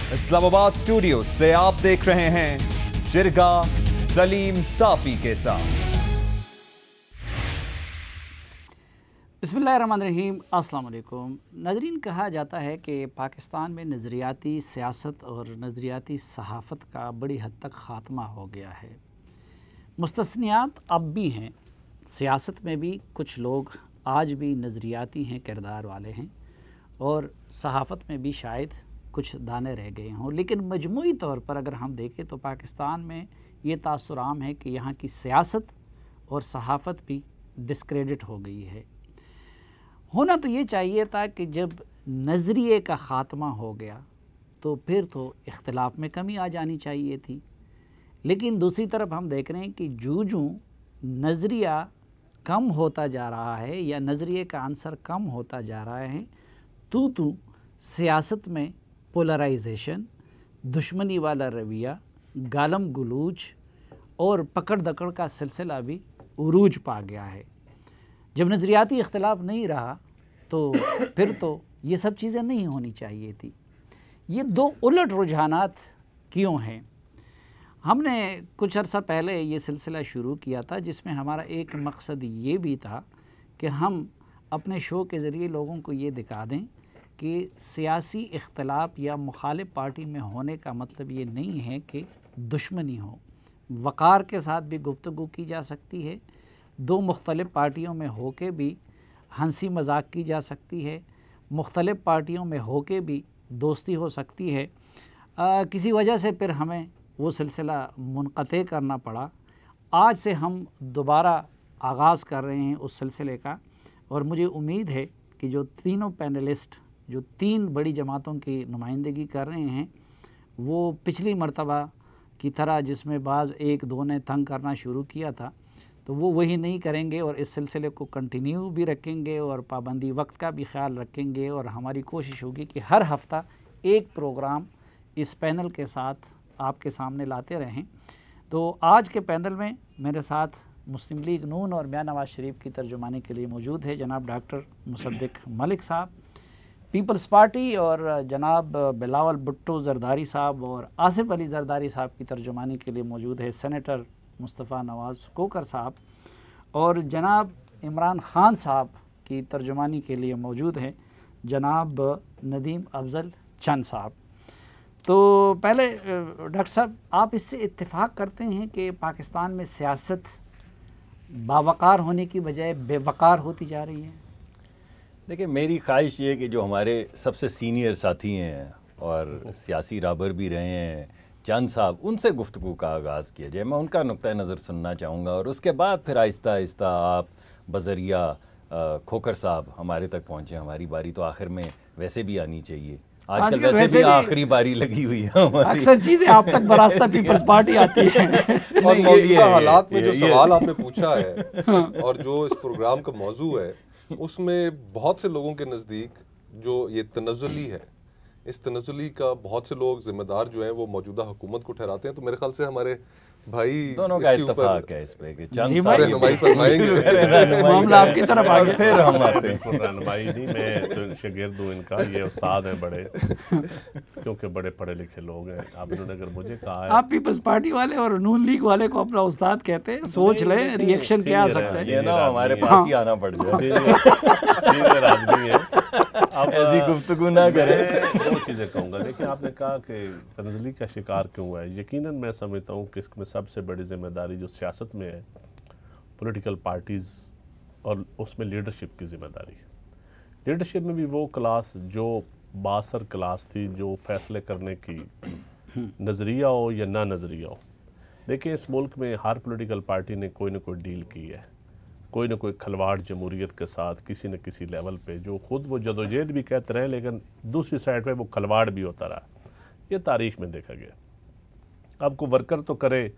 Islamabad studio से आप देख रहे हैं जिरगा सलीम साफी के साथ। बिस्मिल्लाहिर्रहमानिर्रहीम, अस्सलाम वालेकुम। नाज़रीन, कहा जाता है कि पाकिस्तान में नज़रियाती सियासत और नज़रियाती सहाफ़त का बड़ी हद तक ख़ात्मा हो गया है। मुस्तस्नियात अब भी हैं, सियासत में भी कुछ लोग आज भी नज़रियाती हैं, किरदार वाले हैं, और सहाफ़त में भी शायद कुछ दाने रह गए हों। लेकिन मजमूई तौर पर अगर हम देखें तो पाकिस्तान में ये तासुर आम है कि यहाँ की सियासत और सहाफ़त भी डिस्क्रेडिट हो गई है। होना तो ये चाहिए था कि जब नज़रिए का ख़ात्मा हो गया तो फिर तो इख्तिलाफ़ में कमी आ जानी चाहिए थी। लेकिन दूसरी तरफ हम देख रहे हैं कि जूं नज़रिया कम होता जा रहा है या नज़रिए का आंसर कम होता जा रहा है, तो सियासत में पोलराइजेशन, दुश्मनी वाला रवैया, गालम गलूच और पकड़ दकड़ का सिलसिला भी उरूज पा गया है। जब नज़रियाती इख्तिलाफ नहीं रहा तो फिर तो ये सब चीज़ें नहीं होनी चाहिए थी। ये दो उलट रुझानात क्यों हैं? हमने कुछ अर्सा पहले ये सिलसिला शुरू किया था जिसमें हमारा एक मकसद ये भी था कि हम अपने शो के ज़रिए लोगों को ये दिखा दें कि सियासी इख्तिलाफ या मुखालिफ पार्टी में होने का मतलब ये नहीं है कि दुश्मनी हो। वक़ार के साथ भी गुफ्तगू की जा सकती है, दो मुख्तलिफ़ पार्टियों में होके भी हंसी मजाक की जा सकती है, मुख्तलिफ़ पार्टियों में होके भी दोस्ती हो सकती है। किसी वजह से फिर हमें वो सिलसिला मुनक़ते करना पड़ा। आज से हम दोबारा आगाज़ कर रहे हैं उस सिलसिले का, और मुझे उम्मीद है कि जो तीनों पैनलिस्ट जो तीन बड़ी जमातों की नुमाइंदगी कर रहे हैं वो पिछली मर्तबा की तरह जिसमें बाज़ एक दो ने तंग करना शुरू किया था तो वो वही नहीं करेंगे और इस सिलसिले को कंटिन्यू भी रखेंगे और पाबंदी वक्त का भी ख्याल रखेंगे। और हमारी कोशिश होगी कि हर हफ़्ता एक प्रोग्राम इस पैनल के साथ आपके सामने लाते रहें। तो आज के पैनल में मेरे साथ मुस्लिम लीग नून और मियां नवाज़ शरीफ की तर्जुमानी के लिए मौजूद है जनाब डॉक्टर मुसद्दिक मलिक साहब, पीपल्स पार्टी और जनाब बिलावल भुट्टो जरदारी साहब, और आसिफ अली जरदारी साहब की तर्जुमानी के लिए मौजूद है सेनेटर मुस्तफ़ा नवाज़ कोकर साहब, और जनाब इमरान ख़ान साहब की तर्जुमानी के लिए मौजूद हैं जनाब नदीम अफजल चंद साहब। तो पहले डॉक्टर साहब, आप इससे इत्तेफाक करते हैं कि पाकिस्तान में सियासत बावकार होने की बजाय बेवकार होती जा रही है? देखिए, मेरी ख्वाहिश ये कि जो हमारे सबसे सीनियर साथी हैं और सियासी राबर भी रहे हैं चंद साहब, उनसे गुफ्तगू का आगाज़ किया जाए। मैं उनका नुक्ता नज़र सुनना चाहूँगा और उसके बाद फिर आहिस्ता आहिस्ता आप बज़रिया खोकर साहब हमारे तक पहुँचे। हमारी बारी तो आखिर में वैसे भी आनी चाहिए। आजकल वैसे भी आखिरी बारी लगी हुई है हमारी। अक्सर चीज़ें आप तक बरास्ता पीपल्स पार्टी आती है। और मौजूदा हालात में जो सवाल आपने पूछा है और जो इस प्रोग्राम का मौजू है, उसमें बहुत से लोगों के नज़दीक जो ये तनज़्ज़ुली है, इस तनज़्ज़ुली का बहुत से लोग जिम्मेदार जो हैं वो मौजूदा हुकूमत को ठहराते हैं। तो मेरे ख्याल से हमारे भाई दोनों का इत्तेफाक है इस पे कि चंद रहनुमाई फरमाएंगे। मामला आपकी तरफ आ गया। फिर हम आते हैं। रहनुमाई नहीं, मैं तो शागिर्द हूँ इनका, ये उस्ताद हैं बड़े, क्योंकि बड़े पढ़े लिखे लोग हैं। आप इन्होंने अगर मुझे कहा है, आप पीपल्स पार्टी वाले और नून लीग वाले को अपना उस्ताद कहते हैं, सोच लें रिएक्शन क्या आ सकता है। ये ना हमारे पास ही आना पड़ जाए, सीनियर आदमी है। अब ऐसी गुफ्तगू ना करें। दो चीज़ें कहूँगा। देखिए, आपने कहा कि तनज़्ज़ुली का शिकार क्यों हुआ है। यकीनन मैं समझता हूँ कि इसमें सबसे बड़ी जिम्मेदारी जो सियासत में है, पॉलिटिकल पार्टीज़ और उसमें लीडरशिप की जिम्मेदारी है। लीडरशिप में भी वो क्लास जो बासर क्लास थी, जो फैसले करने की नज़रिया हो या ना नज़रिया हो। देखिए, इस मुल्क में हर पॉलिटिकल पार्टी ने कोई ना कोई डील की है, कोई ना कोई खलवाड़ जमहूरियत के साथ किसी न किसी लेवल पे, जो खुद वो जदोजहद भी कहते रहे लेकिन दूसरी साइड पे वो खलवाड़ भी होता रहा। ये तारीख़ में देखा गया। अब को वर्कर तो करे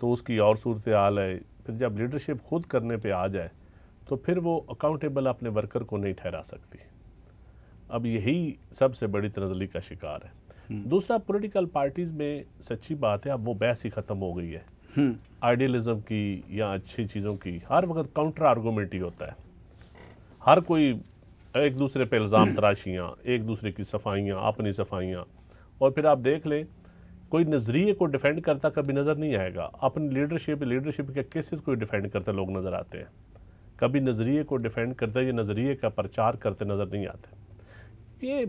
तो उसकी और सूरत हाल है, फिर जब लीडरशिप खुद करने पे आ जाए तो फिर वो अकाउंटेबल अपने वर्कर को नहीं ठहरा सकती। अब यही सबसे बड़ी तनज़्ज़ुली का शिकार है। दूसरा, पॉलिटिकल पार्टीज़ में सच्ची बात है अब वो बहस ही ख़त्म हो गई है आइडियलिज़म की या अच्छी चीज़ों की। हर वक्त काउंटर आर्गूमेंट ही होता है। हर कोई एक दूसरे पे इल्ज़ाम तराशियाँ, एक दूसरे की सफाइयाँ, अपनी सफाइयाँ, और फिर आप देख लें, कोई नज़रिए को डिफेंड करता कभी नज़र नहीं आएगा। अपनी लीडरशिप के केसेस को डिफेंड करते लोग नज़र आते हैं, कभी नज़रिए को डिफेंड करते या नज़रिए का प्रचार करते नज़र नहीं आते। ये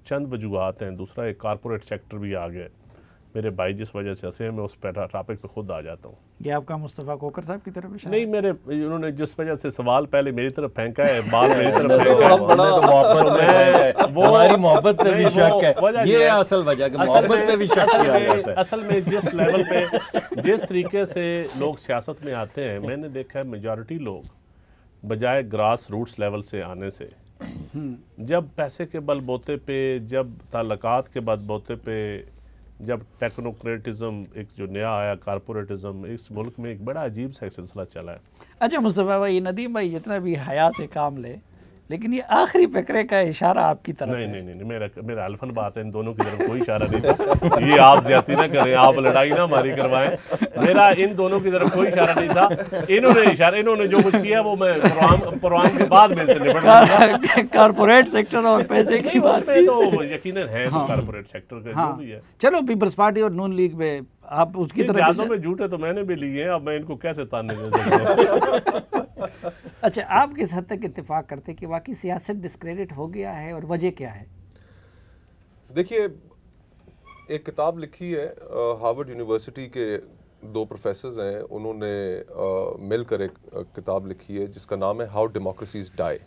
चंद वजूहत हैं। दूसरा, एक कारपोरेट सेक्टर भी आ गया। मेरे भाई जिस वजह से हंसे हैं, मैं उस टॉपिक पे खुद आ जाता हूँ। ये आपका मुस्तफ़ा कोकर साहब की तरफ इशारा नहीं, मेरे उन्होंने जिस वजह से सवाल पहले मेरी तरफ फेंका है, बाल मेरी तरफ फेंका है, हमारी मोहब्बत पे भी शक है। ये असल वजह कि मोहब्बत पे भी शक किया जाता है। असल में जिस लेवल पे, जिस तरीके से लोग सियासत में आते हैं, मैंने देखा है मेजॉरिटी लोग बजाय ग्रास रूट्स लेवल से आने से, जब पैसे के बलबोते पे, जब ताल्लुकात के बलबोते पे, जब टेक्नोक्रेटिज्म एक जो नया आया, कारपोरेटिज्म, इस मुल्क में एक बड़ा अजीब सा सिलसिला चला है। अच्छा मुस्तफ़ा भाई, नदीम भाई जितना भी हया से काम ले, लेकिन ये आखिरी फकरे का इशारा आपकी तरफ नहीं नहीं नहीं, मेरा अल्फन बात है, इन दोनों की तरफ कोई इशारा नहीं था। ये आप ज्यादती ना करें, आप लड़ाई ना हमारी करवाएं। मेरा इन दोनों की तरफ कोई इशारा नहीं था। इन्होंने जो कुछ किया वो मैं प्रोग्राम के बाद में से निपट गया। कारपोरेट सेक्टर और पैसे की बात पे तो यकीनन है, तो कारपोरेट सेक्टर का जो भी है। चलो पीपल्स पार्टी और नून लीग में आप उसकी तरफ जहाज़ों में झूठे तो मैंने भी लिए हैं, अब मैं इनको कैसे ताने दे सकता हूं? अच्छा, आप किस हद तक इत्तेफाक करते कि वाकई सियासत डिस्क्रेडिट हो गया है और वजह क्या है? देखिए, एक किताब लिखी है हार्वर्ड यूनिवर्सिटी के 2 प्रोफेसर्स हैं, उन्होंने मिलकर एक किताब लिखी है जिसका नाम है हाउ डेमोक्रेसीज डाई,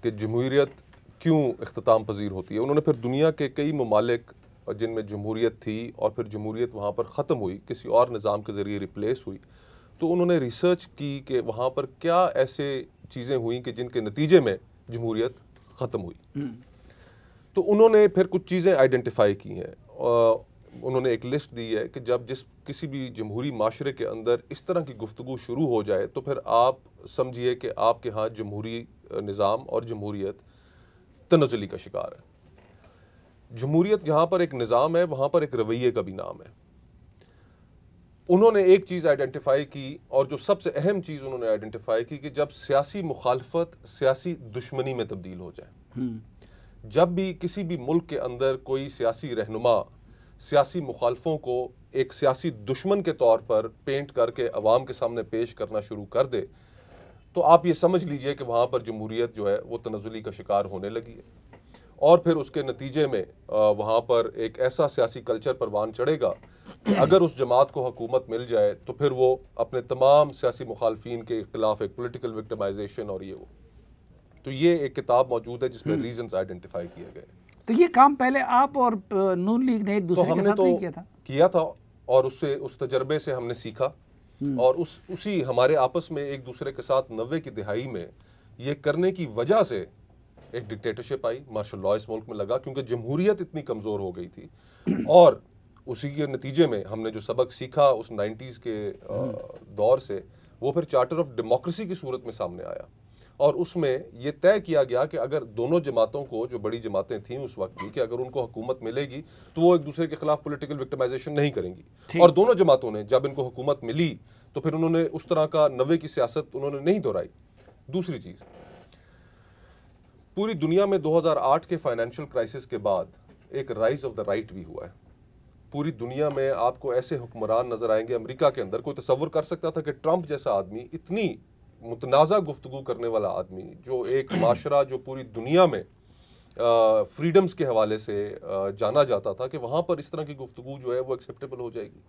कि जमहूरियत क्यों इख्तिताम पजीर होती है। उन्होंने फिर दुनिया के कई ममालिक जिनमें जमहूरियत थी और फिर जमहूरियत वहाँ पर ख़त्म हुई, किसी और निज़ाम के ज़रिए रिप्लेस हुई, तो उन्होंने रिसर्च की कि वहाँ पर क्या ऐसे चीज़ें हुई कि जिनके नतीजे में जमहूरियत ख़त्म हुई। तो उन्होंने फिर कुछ चीज़ें आइडेंटिफाई की हैं। उन्होंने एक लिस्ट दी है कि जब किसी भी जमहूरी माशरे के अंदर इस तरह की गुफ्तगू शुरू हो जाए तो फिर आप समझिए कि आपके यहाँ जमहूरी निज़ाम और जमहूरियत तनज़ुली का शिकार है। जमहूरियत जहाँ पर एक निज़ाम है, वहाँ पर एक रवैये का भी नाम है। उन्होंने एक चीज़ आइडेंटिफाई की, और जो सबसे अहम चीज़ उन्होंने आइडेंटिफाई की, कि जब सियासी मुखालफत सियासी दुश्मनी में तब्दील हो जाए, जब भी किसी भी मुल्क के अंदर कोई सियासी रहनुमा सियासी मुखालफों को एक सियासी दुश्मन के तौर पर पेंट करके अवाम के सामने पेश करना शुरू कर दे, तो आप ये समझ लीजिए कि वहाँ पर जमहूरियत जो है वो तनज़ुली का शिकार होने लगी है। और फिर उसके नतीजे में वहाँ पर एक ऐसा सियासी कल्चर परवान चढ़ेगा कि अगर उस जमात को हुकूमत मिल जाए तो फिर वो अपने तमाम सियासी मुखालफीन के खिलाफ एक पॉलिटिकल विक्टिमाइजेशन और ये वो। तो ये एक किताब मौजूद है जिसमें रीजंस आइडेंटिफाई किए गए। तो ये काम पहले आप और नून लीग ने एक दूसरे के साथ नहीं किया था? और उससे उस तजर्बे से हमने सीखा, और उसी हमारे आपस में एक दूसरे के साथ 90 की दिहाई में ये करने की वजह से एक डिक्टेटरशिप आई, मार्शल लॉ इस मुल्क में लगा, क्योंकि जमहूरियत इतनी कमज़ोर हो गई थी। और उसी के नतीजे में हमने जो सबक सीखा उस 90s के दौर से, वो फिर चार्टर ऑफ डेमोक्रेसी की सूरत में सामने आया, और उसमें ये तय किया गया कि अगर दोनों जमातों को, जो बड़ी जमातें थीं उस वक्त की, कि अगर उनको हुकूमत मिलेगी तो वो एक दूसरे के खिलाफ पॉलिटिकल विक्टिमाइजेशन नहीं करेंगी। और दोनों जमातों ने जब इनको हुकूमत मिली तो फिर उन्होंने उस तरह का 90 की सियासत उन्होंने नहीं दोहराई। दूसरी चीज़, पूरी दुनिया में 2008 के फाइनेंशियल क्राइसिस के बाद एक राइज ऑफ द राइट भी हुआ है। पूरी दुनिया में आपको ऐसे हुक्मरान नजर आएंगे। अमेरिका के अंदर कोई तसव्वुर कर सकता था कि ट्रंप जैसा आदमी, इतनी मुतनाज़ा गुफ्तगू करने वाला आदमी, जो एक माशरा जो पूरी दुनिया में फ्रीडम्स के हवाले से जाना जाता था, कि वहाँ पर इस तरह की गुफ्तगू जो है वो एक्सेप्टेबल हो जाएगी।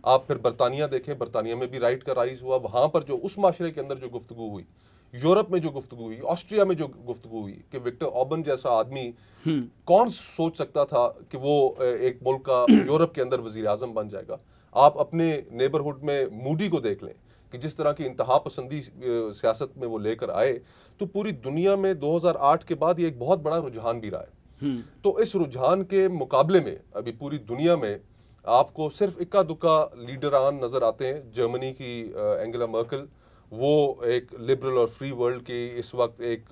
आप फिर बरतानिया देखें, बरतानिया में भी राइट का राइज हुआ, वहाँ पर जो उस माशरे के अंदर जो गुफ्तगू हुई, यूरोप में जो गुफ्तगू हुई, ऑस्ट्रिया में जो गुफ्तगू हुई, कि विक्टर ऑर्बन जैसा आदमी, कौन सोच सकता था कि वो एक मुल्क का यूरोप के अंदर वजीर आज़म बन जाएगा। आप अपने नेबरहुड में मूडी को देख लें कि जिस तरह की इंतहा पसंदी सियासत में वो लेकर आए, तो पूरी दुनिया में 2008 के बाद ये एक बहुत बड़ा रुझान भी रहा है। तो इस रुझान के मुकाबले में अभी पूरी दुनिया में आपको सिर्फ इक्का दुक्का लीडरान नजर आते हैं। जर्मनी की एंगेला मर्केल, वो एक लिबरल और फ्री वर्ल्ड की इस वक्त एक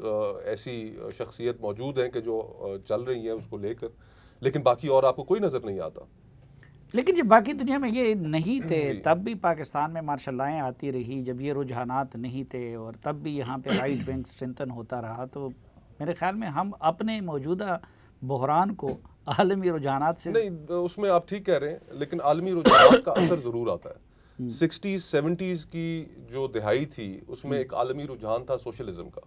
ऐसी शख्सियत मौजूद है कि जो चल रही है उसको लेकर, लेकिन बाकी और आपको कोई नज़र नहीं आता। लेकिन जब बाकी दुनिया में ये नहीं थे तब भी पाकिस्तान में मार्शल लॉ आती रही, जब ये रुझानात नहीं थे, और तब भी यहाँ पे राइट विंग स्ट्रेंथन होता रहा, तो मेरे ख्याल में हम अपने मौजूदा बहरान को आलमी रुझानात से नहीं, उसमें आप ठीक कह रहे हैं, लेकिन आलमी रुझानात का असर ज़रूर आता है। 60s 70s की जो दिहाई थी उसमें एक आलमी रुझान था सोशलिज्म का।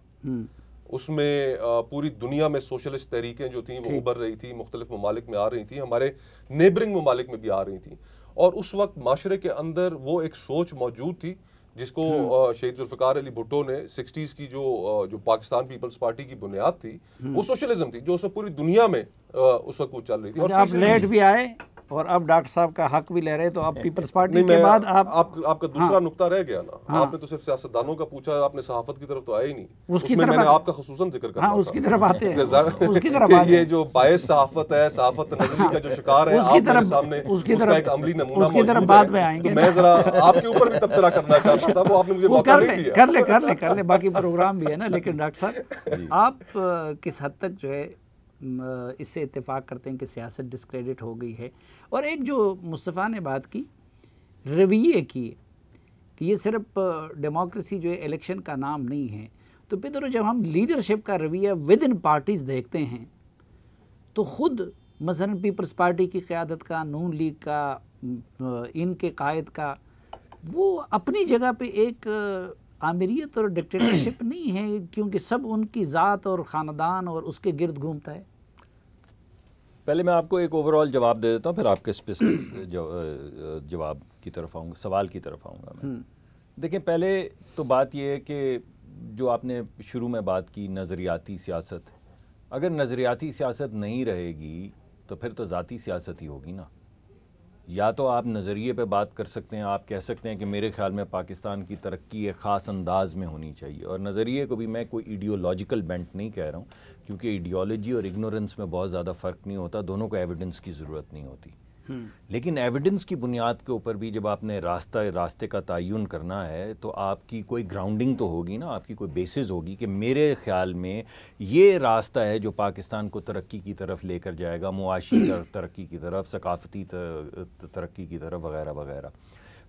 उसमें पूरी दुनिया में सोशलिस्ट तहरीकें जो थी वो उभर रही थी, मुख्तलिफ ममालिक में आ रही थी, हमारे नेबरिंग ममालिक में भी आ रही थी। और उस वक्त माशरे के अंदर वो एक सोच मौजूद थी जिसको शहीद जुल्फ़िकार अली भुट्टो ने 60s की जो पाकिस्तान पीपल्स पार्टी की बुनियाद थी वो सोशलिज्म थी, जो उसमें पूरी दुनिया में उस वक्त वो चल रही थी। और आप लेट भी आए और अब डॉक्टर साहब का हक भी ले रहे, तो अब पीपल्स पार्टी के बाद आपका दूसरा नुक्ता रह गया ना। आपने तो सिर्फ सियासतदानों का पूछा, आपने सहाफत की तरफ तो आए ही नहीं। उसमें मैंने आपका खुसूसन जिक्र करना था। उसकी तरफ आते हैं, उसकी तरफ ये जो बायस सहाफत है, सहाफत तनज़्ज़ुली का जो शिकार है, आप मेरे सामने उसका एक अमली नमूना मौजूद है। तो मैं जरा आपके ऊपर भी तबसरा करना चाहता था, वो आपने मुझे मौका नहीं दिया। कर ले, बाकी प्रोग्राम भी है ना। लेकिन डॉक्टर साहब, आप किस हद तक जो है इससे इत्तेफाक करते हैं कि सियासत डिस्क्रेडिट हो गई है? और एक जो मुस्तफ़ा ने बात की रवैये की कि ये सिर्फ डेमोक्रेसी जो है इलेक्शन का नाम नहीं है, तो फिर जब हम लीडरशिप का रवैया विद इन पार्टीज़ देखते हैं तो ख़ुद मसलन पीपल्स पार्टी की क़यादत का, नून लीग का, इनके कायद का, वो अपनी जगह पे एक आमिरियत और डिक्टेटरशिप नहीं है, क्योंकि सब उनकी ज़ात और ख़ानदान और उसके गिर्द घूमता है। पहले मैं आपको एक ओवरऑल जवाब दे देता हूँ, फिर आपके स्पेसिफिक जवाब की तरफ आऊँगा, सवाल की तरफ आऊँगा मैं। देखिए, पहले तो बात यह है कि जो आपने शुरू में बात की नज़रियाती सियासत, अगर नज़रियाती सियासत नहीं रहेगी तो फिर तो ज़ाती सियासत ही होगी ना। या तो आप नज़रिए पे बात कर सकते हैं, आप कह सकते हैं कि मेरे ख़्याल में पाकिस्तान की तरक्की एक ख़ास अंदाज में होनी चाहिए, और नज़रिए को भी मैं कोई आइडियोलॉजिकल बेंट नहीं कह रहा हूँ, क्योंकि आइडियोलॉजी और इग्नोरेंस में बहुत ज़्यादा फ़र्क नहीं होता, दोनों को एविडेंस की ज़रूरत नहीं होती। लेकिन एविडेंस की बुनियाद के ऊपर भी जब आपने रास्ते का तयन करना है तो आपकी कोई ग्राउंडिंग तो होगी ना, आपकी कोई बेसिस होगी कि मेरे ख़्याल में ये रास्ता है जो पाकिस्तान को तरक्की की तरफ लेकर जाएगा, मुआशी तरक्की की तरफ, सकाफ़ती तरक्की की तरफ, वगैरह वगैरह।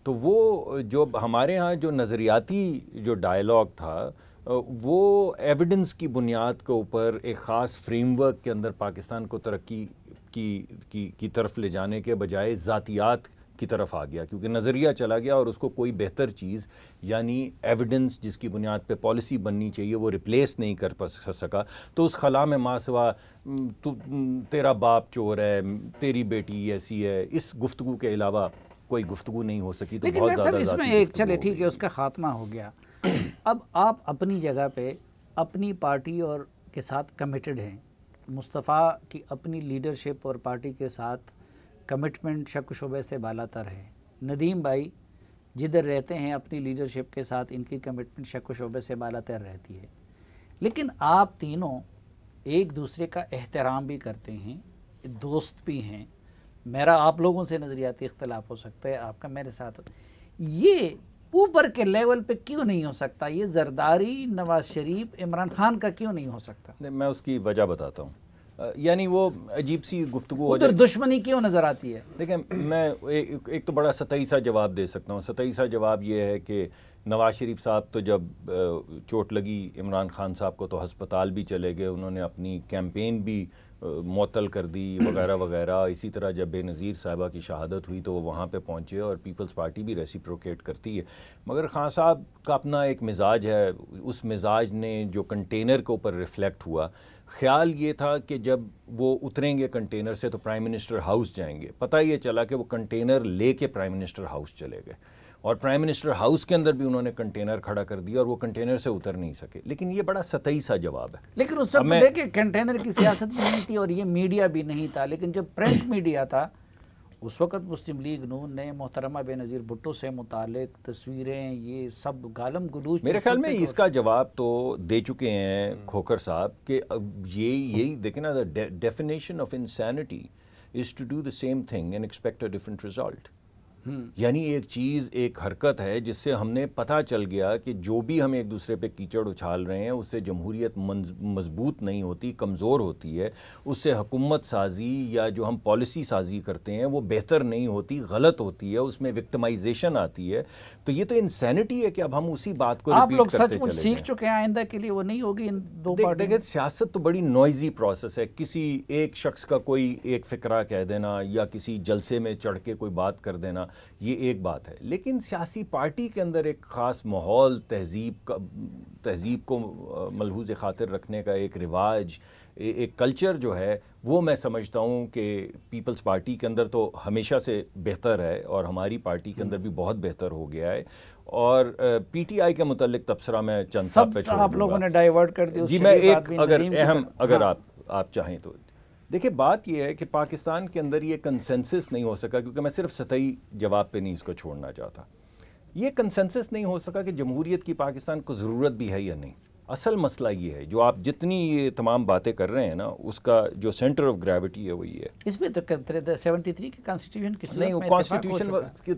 तो वो जो हमारे यहाँ जो नज़रियाती जो डायलॉग था वो एविडेंस की बुनियाद के ऊपर एक ख़ास फ्रेमवर्क के अंदर पाकिस्तान को तरक्की की तरफ ले जाने के बजाय ज़ातियात की तरफ आ गया, क्योंकि नज़रिया चला गया और उसको कोई बेहतर चीज़ यानी एविडेंस जिसकी बुनियाद पे पॉलिसी बननी चाहिए वो रिप्लेस नहीं कर सका। तो उस खला में मासवा तेरा बाप चोर है, तेरी बेटी ऐसी है, इस गुफ्तगू के अलावा कोई गुफ्तगू नहीं हो सकी। तो बहुत ज़्यादा इसमें एक चले ठीक है, उसका ख़ात्मा हो गया। अब आप अपनी जगह पे अपनी पार्टी और के साथ कमिटेड हैं, मुस्तफ़ा की अपनी लीडरशिप और पार्टी के साथ कमिटमेंट शक शुबे से बालातर है। नदीम भाई जिधर रहते हैं अपनी लीडरशिप के साथ इनकी कमिटमेंट शक शुबे से बालातर रहती है। लेकिन आप तीनों एक दूसरे का एहतराम भी करते हैं, दोस्त भी हैं। मेरा आप लोगों से नज़रियाती इख्तलाफ हो सकता है, आपका मेरे साथ। ये ऊपर के लेवल पे क्यों नहीं हो सकता? ये जरदारी, नवाज शरीफ, इमरान खान का क्यों नहीं हो सकता? मैं उसकी वजह बताता हूँ। यानी वो अजीब सी गुफ्तगू उधर दुश्मनी क्यों नज़र आती है? देखिए, मैं एक तो बड़ा सतही सा जवाब दे सकता हूँ। सतही सा जवाब ये है कि नवाज शरीफ साहब तो जब चोट लगी इमरान खान साहब को तो हस्पताल भी चले गए, उन्होंने अपनी कैंपेन भी मुअत्तल कर दी वगैरह वगैरह। इसी तरह जब बेनज़ीर साहिबा की शहादत हुई तो वो वहाँ पे पहुँचे और पीपल्स पार्टी भी रेसिप्रोकेट करती है। मगर खान साहब का अपना एक मिजाज है, उस मिजाज ने जो कंटेनर के ऊपर रिफ़्लेक्ट हुआ। ख्याल ये था कि जब वो उतरेंगे कंटेनर से तो प्राइम मिनिस्टर हाउस जाएंगे। पता ये चला कि वो कंटेनर लेके प्राइम मिनिस्टर हाउस चले गए और प्राइम मिनिस्टर हाउस के अंदर भी उन्होंने कंटेनर खड़ा कर दिया और वो कंटेनर से उतर नहीं सके। लेकिन ये बड़ा सतही सा जवाब है। लेकिन उस वक्त देखिए कंटेनर की सियासत भी नहीं थी और ये मीडिया भी नहीं था। लेकिन जब प्रिंट मीडिया था उस वक्त मुस्लिम लीग नून ने मोहतरमा बेनज़ीर भुट्टो से मुतालिक तस्वीरें ये सब गालम गलूच, मेरे ख्याल में इसका जवाब तो दे चुके हैं खोखर साहब कि यही देखें ना, the definition of insanity is to do the same thing and expect a different result. यानी एक चीज़, एक हरकत है जिससे हमने पता चल गया कि जो भी हम एक दूसरे पे कीचड़ उछाल रहे हैं उससे जमहूरियत मजबूत नहीं होती, कमज़ोर होती है। उससे हुकूमत साजी या जो हम पॉलिसी साजी करते हैं वो बेहतर नहीं होती, गलत होती है, उसमें विक्टिमाइजेशन आती है। तो ये तो इंसैनिटी है कि अब हम उसी बात को आप रिपीट लोग करते सचमुच चले सीख जाएं। चुके हैं, आइंदा के लिए वो नहीं होगी इन दो पार्टियों देखिए, सियासत तो बड़ी नॉइजी प्रोसेस है। किसी एक शख्स का कोई एक फ़िक्रा कह देना या किसी जलसे में चढ़ के कोई बात कर देना, ये एक बात है। लेकिन सियासी पार्टी के अंदर एक ख़ास माहौल, तहज़ीब को मलहूज़ ख़ातिर रखने का एक रिवाज, एक कल्चर जो है, वो मैं समझता हूँ कि पीपल्स पार्टी के अंदर तो हमेशा से बेहतर है और हमारी पार्टी के अंदर भी बहुत बेहतर हो गया है। और पीटीआई के मुतालिक तबसरा मैं चंद साहब पे छोड़ आप लोगों ने डाइवर्ट कर दिया। जी, मैं एक अगर आप चाहें तो देखिए, बात यह है कि पाकिस्तान के अंदर ये कंसेंसस नहीं हो सका, क्योंकि मैं सिर्फ सतही जवाब पे नहीं इसको छोड़ना चाहता। ये कंसेंसस नहीं हो सका कि जमहूरियत की पाकिस्तान को ज़रूरत भी है या नहीं। असल मसला ये है, जो आप जितनी ये तमाम बातें कर रहे हैं ना, उसका जो सेंटर ऑफ ग्रेविटी है वही है। इसमें तो 73 के कॉन्स्टिट्यूशन की नहीं,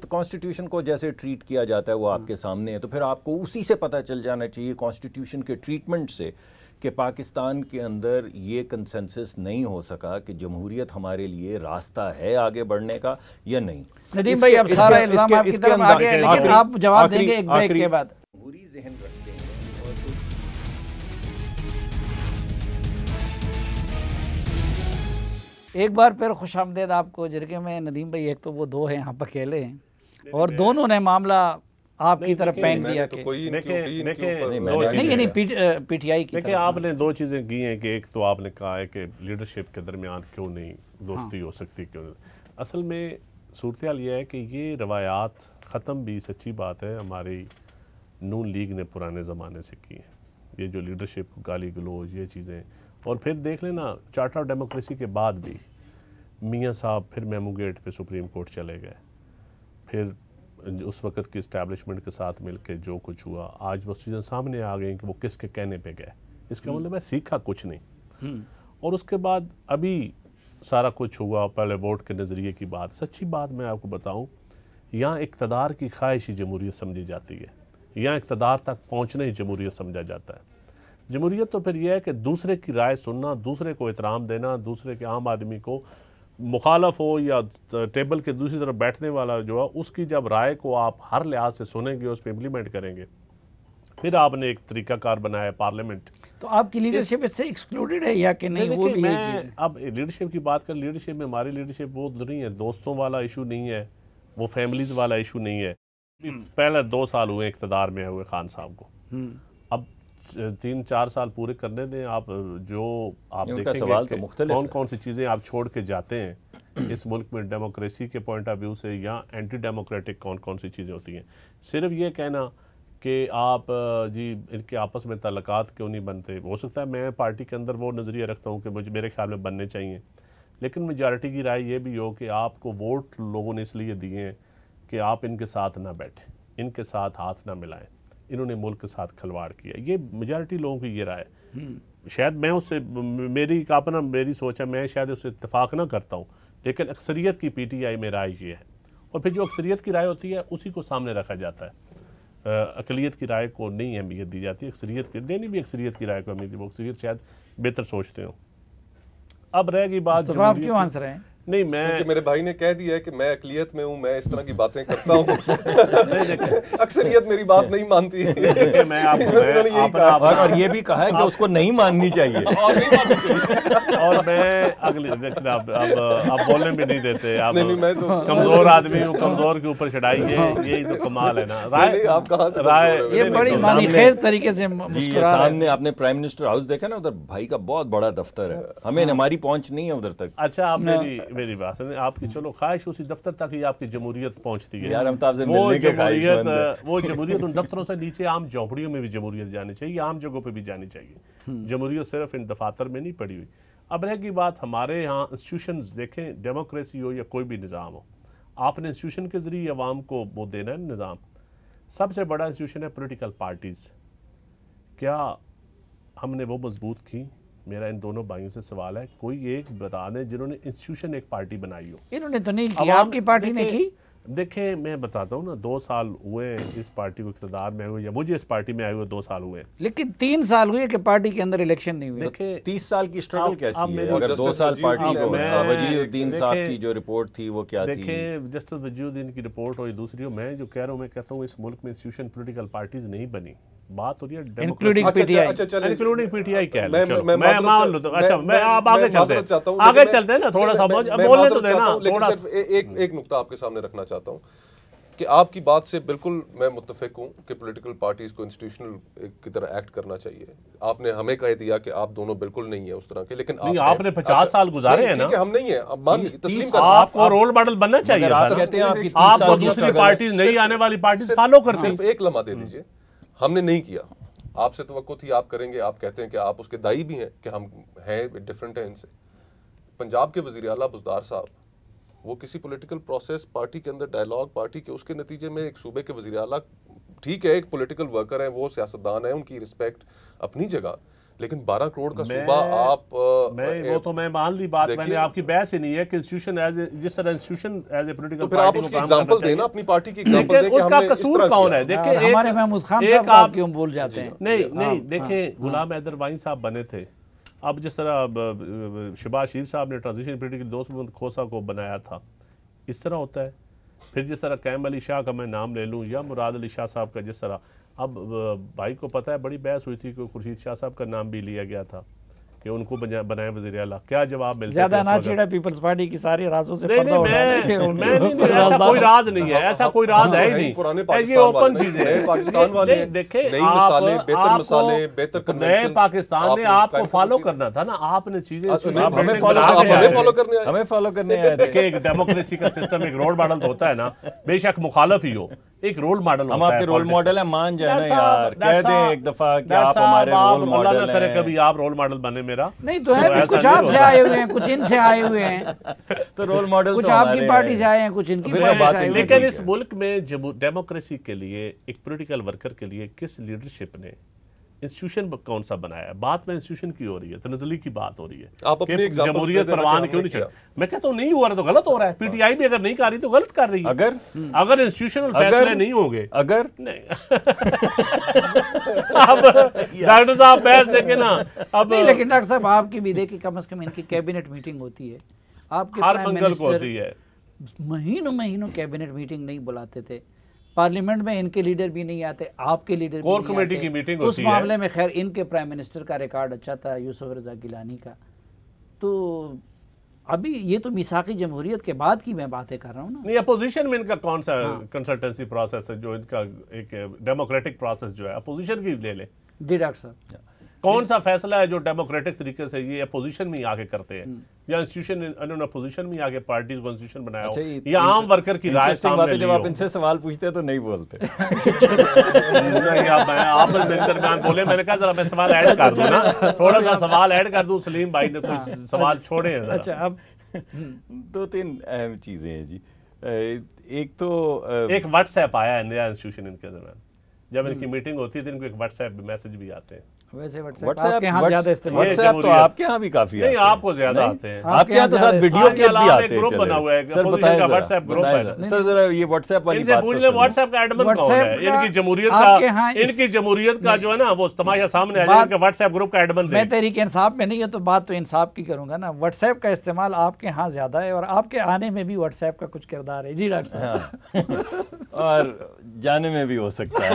कॉन्स्टिट्यूशन को जैसे ट्रीट किया जाता है वो आपके सामने है, तो फिर आपको उसी से पता चल जाना चाहिए, कॉन्स्टिट्यूशन के ट्रीटमेंट से, कि पाकिस्तान के अंदर ये कंसेंसस नहीं हो सका कि जमहूरियत हमारे लिए रास्ता है आगे बढ़ने का या नहीं। नदीम भाई, अब सारा इल्ज़ाम आपकी तरफ आ गया है, लेकिन आप जवाब देंगे एक ब्रेक के बाद। जमहूरी ज़हन रखते हैं और एक बार फिर खुशामदेद आपको जिरगे में। नदीम भाई, एक तो वो दो हैं यहाँ पर अकेले हैं और दोनों ने मामला आपकी तरफ फेंक दिया कि नहीं पीटीआई की। देखिए, आपने दो चीज़ें की हैं कि एक तो आपने कहा है कि लीडरशिप के दरमियान क्यों नहीं दोस्ती हो सकती, क्यों नहीं। असल में सूरत हाल ये है कि ये रवायात ख़त्म भी, सच्ची बात है, हमारी नून लीग ने पुराने ज़माने से की हैं। ये जो लीडरशिप को गाली गलोज, ये चीज़ें, और फिर देख लेना चार्टर ऑफ डेमोक्रेसी के बाद भी मियाँ साहब फिर मेमू गेट पे सुप्रीम कोर्ट चले गए, फिर उस वक़्त की इस्टेब्लिशमेंट के साथ मिलकर जो कुछ हुआ, आज वो चीज़ें सामने आ गई कि वो किसके कहने पे गए। इसका मतलब है सीखा कुछ नहीं। और उसके बाद अभी सारा कुछ हुआ, पहले वोट के नज़रिए की बात। सच्ची बात मैं आपको बताऊं, यहाँ इक़्तिदार की ख्वाहिश ही जमहूरियत समझी जाती है, यहाँ इक़्तिदार तक पहुँचना ही जमहूरियत समझा जाता है। जमहूरियत तो फिर यह है कि दूसरे की राय सुनना, दूसरे को एहतराम देना, दूसरे के आम आदमी को, मुखालफ हो या टेबल के दूसरी तरफ बैठने वाला जो है, उसकी जब राय को आप हर लिहाज से सुनेंगे, उस पर इम्प्लीमेंट करेंगे, फिर आपने एक तरीकाकार बनाया पार्लियामेंट। तो आपकी लीडरशिप इससे एक्सक्लूडेड है या कि नहीं? वो भी मैं अब लीडरशिप की बात कर, लीडरशिप में हमारी लीडरशिप वो नहीं है, दोस्तों वाला इशू नहीं है, वो फैमिलीज वाला इशू नहीं है। पहले 2 साल हुए इक़्तिदार में हुए खान साहब को, अब 3-4 साल पूरे करने दें। आप जो आप देखेंगे तो कौन कौन सी चीज़ें आप छोड़ के जाते हैं इस मुल्क में डेमोक्रेसी के पॉइंट ऑफ व्यू से, या एंटी डेमोक्रेटिक कौन कौन सी चीज़ें होती हैं। सिर्फ ये कहना कि आप जी इनके आपस में ताल्लुकात क्यों नहीं बनते, हो सकता है मैं पार्टी के अंदर वो नज़रिया रखता हूँ कि मुझे, मेरे ख्याल में बनने चाहिए, लेकिन मेजॉरिटी की राय ये भी हो कि आपको वोट लोगों ने इसलिए दिए हैं कि आप इनके साथ ना बैठें, इनके साथ हाथ ना मिलाएं, इन्होंने मुल्क के साथ खिलवाड़ किया। ये मेजॉरिटी लोगों की ये राय है। शायद मैं उससे, मेरी सोच है, मैं शायद उससे इत्तेफाक ना करता हूँ, लेकिन अक्सरियत की पीटीआई में राय ये है। और फिर जो अक्सरियत की राय होती है उसी को सामने रखा जाता है, अक़लियत की राय को नहीं अहमियत दी जाती। अक्सरियत की देनी भी, अक्सरियत की राय को अहमियत दी, वो अक्सरियत शायद बेहतर सोचते हो। अब रहेगी बात, आप क्यों आंसर हैं? नहीं, मैं मेरे भाई ने कह दिया है कि मैं अक़लियत में हूँ, मैं इस तरह की बातें करता हूँ। अक्सरियत मेरी बात नहीं मानती है। मैं और ये भी कहा है कि उसको नहीं माननी चाहिए। और मैं अगली अब बोलने भी नहीं देते। आप कमजोर आदमी हूँ, कमजोर के ऊपर चढ़ाई है, यही तो कमाल है ना। राय ये बड़ी मानीखेज तरीके से मुस्कुरा। सामने आपने प्राइम मिनिस्टर हाउस देखा ना, उधर भाई का बहुत बड़ा दफ्तर है, हमें हमारी पहुंच नहीं है उधर तक। अच्छा, आप मेरी बात सुनिए, आपकी चलो ख्वाहिश उसी दफ्तर तक ही आपकी जमहूरियत पहुंचती है। यार हम तो आपसे मिलने के ख्वाहिशमंद हैं। वो जमहूरियत उन दफ्तरों से नीचे आम झोंपड़ियों में भी जमहूरियत जानी चाहिए, आम जगहों पे भी जानी चाहिए। जमहूरियत सिर्फ इन दफातर में नहीं पड़ी हुई। अब रहेगी बात, हमारे यहाँ इंस्टीट्यूशंस देखें, डेमोक्रेसी हो या कोई भी निज़ाम हो, आपने इंस्टीट्यूशन के ज़रिए अवाम को वो देना है निज़ाम। सबसे बड़ा इंस्टीट्यूशन है पॉलिटिकल पार्टीज़। क्या हमने वो मजबूत की? मेरा इन दोनों भाइयों से सवाल है, कोई एक बता दें जिन्होंने इंस्टीट्यूशन एक पार्टी बनाई हो। इन्होंने तो नहीं किया, आपकी पार्टी ने की। देखिए मैं बताता हूँ ना, 2 साल हुए इस पार्टी को इक़्तिदार में हुए, या मुझे इस पार्टी में आए हुए 2 साल हुए, लेकिन 3 साल हुए कि पार्टी के अंदर इलेक्शन नहीं हुए। देखिए 30 साल की स्ट्रगल कैसी है? मेरे अगर 2 साल पार्टी को वजीरुद्दीन साहब देखें- की जो रिपोर्ट थी वो क्या थी? देखिए जस्टिस वजीरुद्दीन की रिपोर्ट और दूसरी हो, मैं जो कह रहा हूँ, मैं कहता हूँ इस मुल्क में इंस्टीट्यूशन पॉलिटिकल पार्टीज नहीं बनी, बात हो रही है इंक्लूडिंग पीटीआई, इंक्लूडिंग पीटीआई कह लो, मैं चलो मैं मान लो, अच्छा मैं आप आगे चाहता हूं, आगे चलते हैं ना, थोड़ा सा बोलने तो देना, थोड़ा एक नुक्ता आपके सामने रखना चाहता हूं कि आपकी बात से बिल्कुल मैं मुत्तफिक हूं कि पॉलिटिकल पार्टीज को इंस्टीट्यूशनल की तरह एक्ट करना चाहिए। आपने हमें कह दिया कि आप दोनों बिल्कुल नहीं है उस तरह के, लेकिन आपने 50 साल गुजारे हैं ना, ठीक है, हम नहीं है, अब मान तस्लीम कर, आपको रोल मॉडल बनना चाहिए था, आपको दूसरी पार्टी नहीं आने वाली पार्टी फॉलो करते। सिर्फ एक लम्हा दे दीजिए, हमने नहीं किया, आपसे तवक्को थी आप करेंगे, आप कहते हैं कि आप उसके दाई भी हैं कि हम हैं डिफरेंट हैं इनसे। पंजाब के वज़ीर आला बुज़दार साहब, वो किसी पॉलिटिकल प्रोसेस पार्टी के अंदर डायलॉग पार्टी के उसके नतीजे में एक सूबे के वज़ीर आला, ठीक है एक पॉलिटिकल वर्कर हैं, वो सियासतदान है, उनकी रिस्पेक्ट अपनी जगह, लेकिन 12 करोड़ का सूबा आप मैं मान ली बात, मैंने आपकी बहस ही नहीं है कि इंस्टीट्यूशन एज जिस तरह इंस्टीट्यूशन एज ए पॉलिटिकल, तो फिर आप उसकी एग्जांपल देना, अपनी पार्टी की एग्जांपल दें कि उसका कसूर कौन है? देखिए हमारे महमूद खान साहब आप क्यों बोल जाते हैं? नहीं देखिए गुलाम हैदर वाइन साहब बने थे, अब जिस तरह शहबाज शरीफ साहब ने ट्रांजिशन पीरियड के दोस्त मोहम्मद खोसा को बनाया था, इस तरह होता है। फिर जिस तरह कैम अली शाह का मैं नाम ले लूँ, या मुराद अली शाह साहब का, जिस तरह अब भाई को पता है बड़ी बहस हुई थी कि खुर्शीद शाह साहब का नाम भी लिया गया था कि उनको बनाए वज़ीर आला, क्या जवाब मिलता है? ज़्यादा ना छेड़ा, पीपल्स पार्टी की सारी राजों से नहीं, ऐसा कोई राज नहीं है, ऐसा कोई राज है ही नहीं, ये ओपन चीजें हैं। देखिए नए पाकिस्तान में आपको फॉलो करना था ना, आपने चीजें हमें फॉलो करने हैं। देखिए एक डेमोक्रेसी का सिस्टम एक रोल मॉडल होता है ना, बेशक मुखालफ ही हो, एक रोल मॉडल हम आपके रोल मॉडल है, मान जाए ना यार, कह दें एक दफा कि आप हमारे रोल मॉडल हैं। कभी आप रोल मॉडल बने मेरा नहीं तो है, कुछ आपसे आए हुए हैं, कुछ इनसे आए हुए हैं, तो रोल मॉडल कुछ आपकी पार्टी से आए हैं, कुछ इनकी पार्टी से आए हैं। लेकिन इस मुल्क में डेमोक्रेसी के लिए एक पॉलिटिकल वर्कर के लिए किस लीडरशिप ने इंस्टीट्यूशन कौन सा बनाया? बात में इंस्टीट्यूशन की हो रही है, तनज़ली की बात हो रही है, आप अपनी जमहूरियत परवान क्यों नहीं चढ़ा? मैं कहता हूँ नहीं हुआ रहा तो गलत हो रहा है, पीटीआई भी अगर नहीं कर रही तो गलत कर रही है। अगर इंस्टीट्यूशनल फैसले नहीं होंगे, अगर नहीं अब डॉक्टर साहब बहस देखे ना, अब नहीं, लेकिन डॉक्टर साहब आपकी भी देखिए, कम से कम इनकी कैबिनेट मीटिंग होती है, आपके हर मंगल को होती है, महीनों महीनों कैबिनेट मीटिंग नहीं बुलाते थे, पार्लियामेंट में इनके लीडर भी नहीं आते, आपके लीडर कोर कमेटी की मीटिंग होती है। उस मामले में खैर इनके प्राइम मिनिस्टर का रिकॉर्ड अच्छा था, यूसुफ रज़ा गिलानी का। तो अभी ये तो मिसाकी जमहूरियत के बाद की मैं बातें कर रहा हूँ ना। नहीं, अपोजिशन में इनका कौन सा कंसल्टेंसी प्रोसेस है जो इनका एक डेमोक्रेटिक प्रोसेस जो है, अपोजिशन की ले ले जी डॉक्टर साहब, कौन सा फैसला है जो डेमोक्रेटिक तरीके से ये अपोजिशन में ही आके करते हैं, या इंस्टीट्यूशन इन्होंने अपोजिशन में आके पार्टी को इंस्टीट्यूशन बनाया हो, या आम वर्कर की राय सामने ली हो? जब आप इनसे सवाल पूछते हैं तो नहीं बोलते। नहीं, आप दरमियान बोले, मैंने कहा जरा मैं सवाल ऐड कर दूं ना, थोड़ा सा सवाल ऐड कर दूं, सलीम भाई ने कुछ सवाल छोड़े हैं। अच्छा, अब 2-3 अहम चीजें हैं जी। एक तो एक व्हाट्सएप आया है नया इंस्टीट्यूशन इनके दरमियान, जब इनकी मीटिंग होती है तो इनको एक व्हाट्सएप मैसेज भी आते हैं। वैसे व्हाट्सएप यहाँ ज्यादा इस्तेमाल, व्हाट्सएप तो आपके यहाँ भी काफी नहीं, आपको ज्यादा आते हैं, आपके यहाँ तो साथ वीडियो क्लिप भी आते हैं। ग्रुप बना हुआ है, सर बताइए, व्हाट्सएप ग्रुप है सर, जरा ये व्हाट्सएप वाली इनसे पूछ ले, व्हाट्सएप का एडमिन कौन है? इनकी जमहूरियत का जो है ना वो तमाशा सामने आ जाए, इनका व्हाट्सएप ग्रुप का एडमिन। मैं तहरीक इंसाफ में नहीं है तो बात तो इंसाफ की करूंगा ना, व्हाट्सएप का इस्तेमाल आपके यहाँ ज्यादा है और आपके आने में भी व्हाट्सएप का कुछ किरदार है। जी डॉक्टर साहब, और जाने में भी हो सकता है,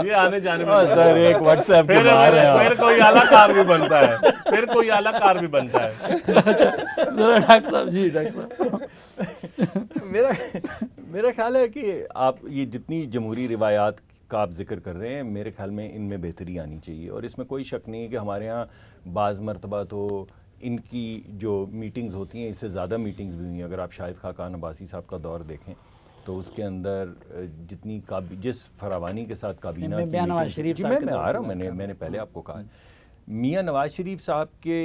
ये आने जाने में सर एक व्हाट्सएप फिर कोई आला कार भी बनता है, फिर कोई आला कार भी बनता है। डॉक्टर साहब, जी डॉक्टर साहब, मेरा ख्याल है कि आप ये जितनी जमहूरी रिवायात का आप जिक्र कर रहे हैं, मेरे ख्याल में इनमें बेहतरी आनी चाहिए, और इसमें कोई शक नहीं है कि हमारे यहाँ बाज़ मरतबा तो इनकी जो मीटिंग्स होती हैं इससे ज़्यादा मीटिंग्स भी हुई हैं। अगर आप शाहिद खाकान अब्बासी साहब का दौर देखें तो उसके अंदर जितनी जिस फरावानी के साथ काबीना की मीटिंग, मैं आ रहा हूँ, मैंने पहले आपको कहा, मियाँ नवाज शरीफ साहब के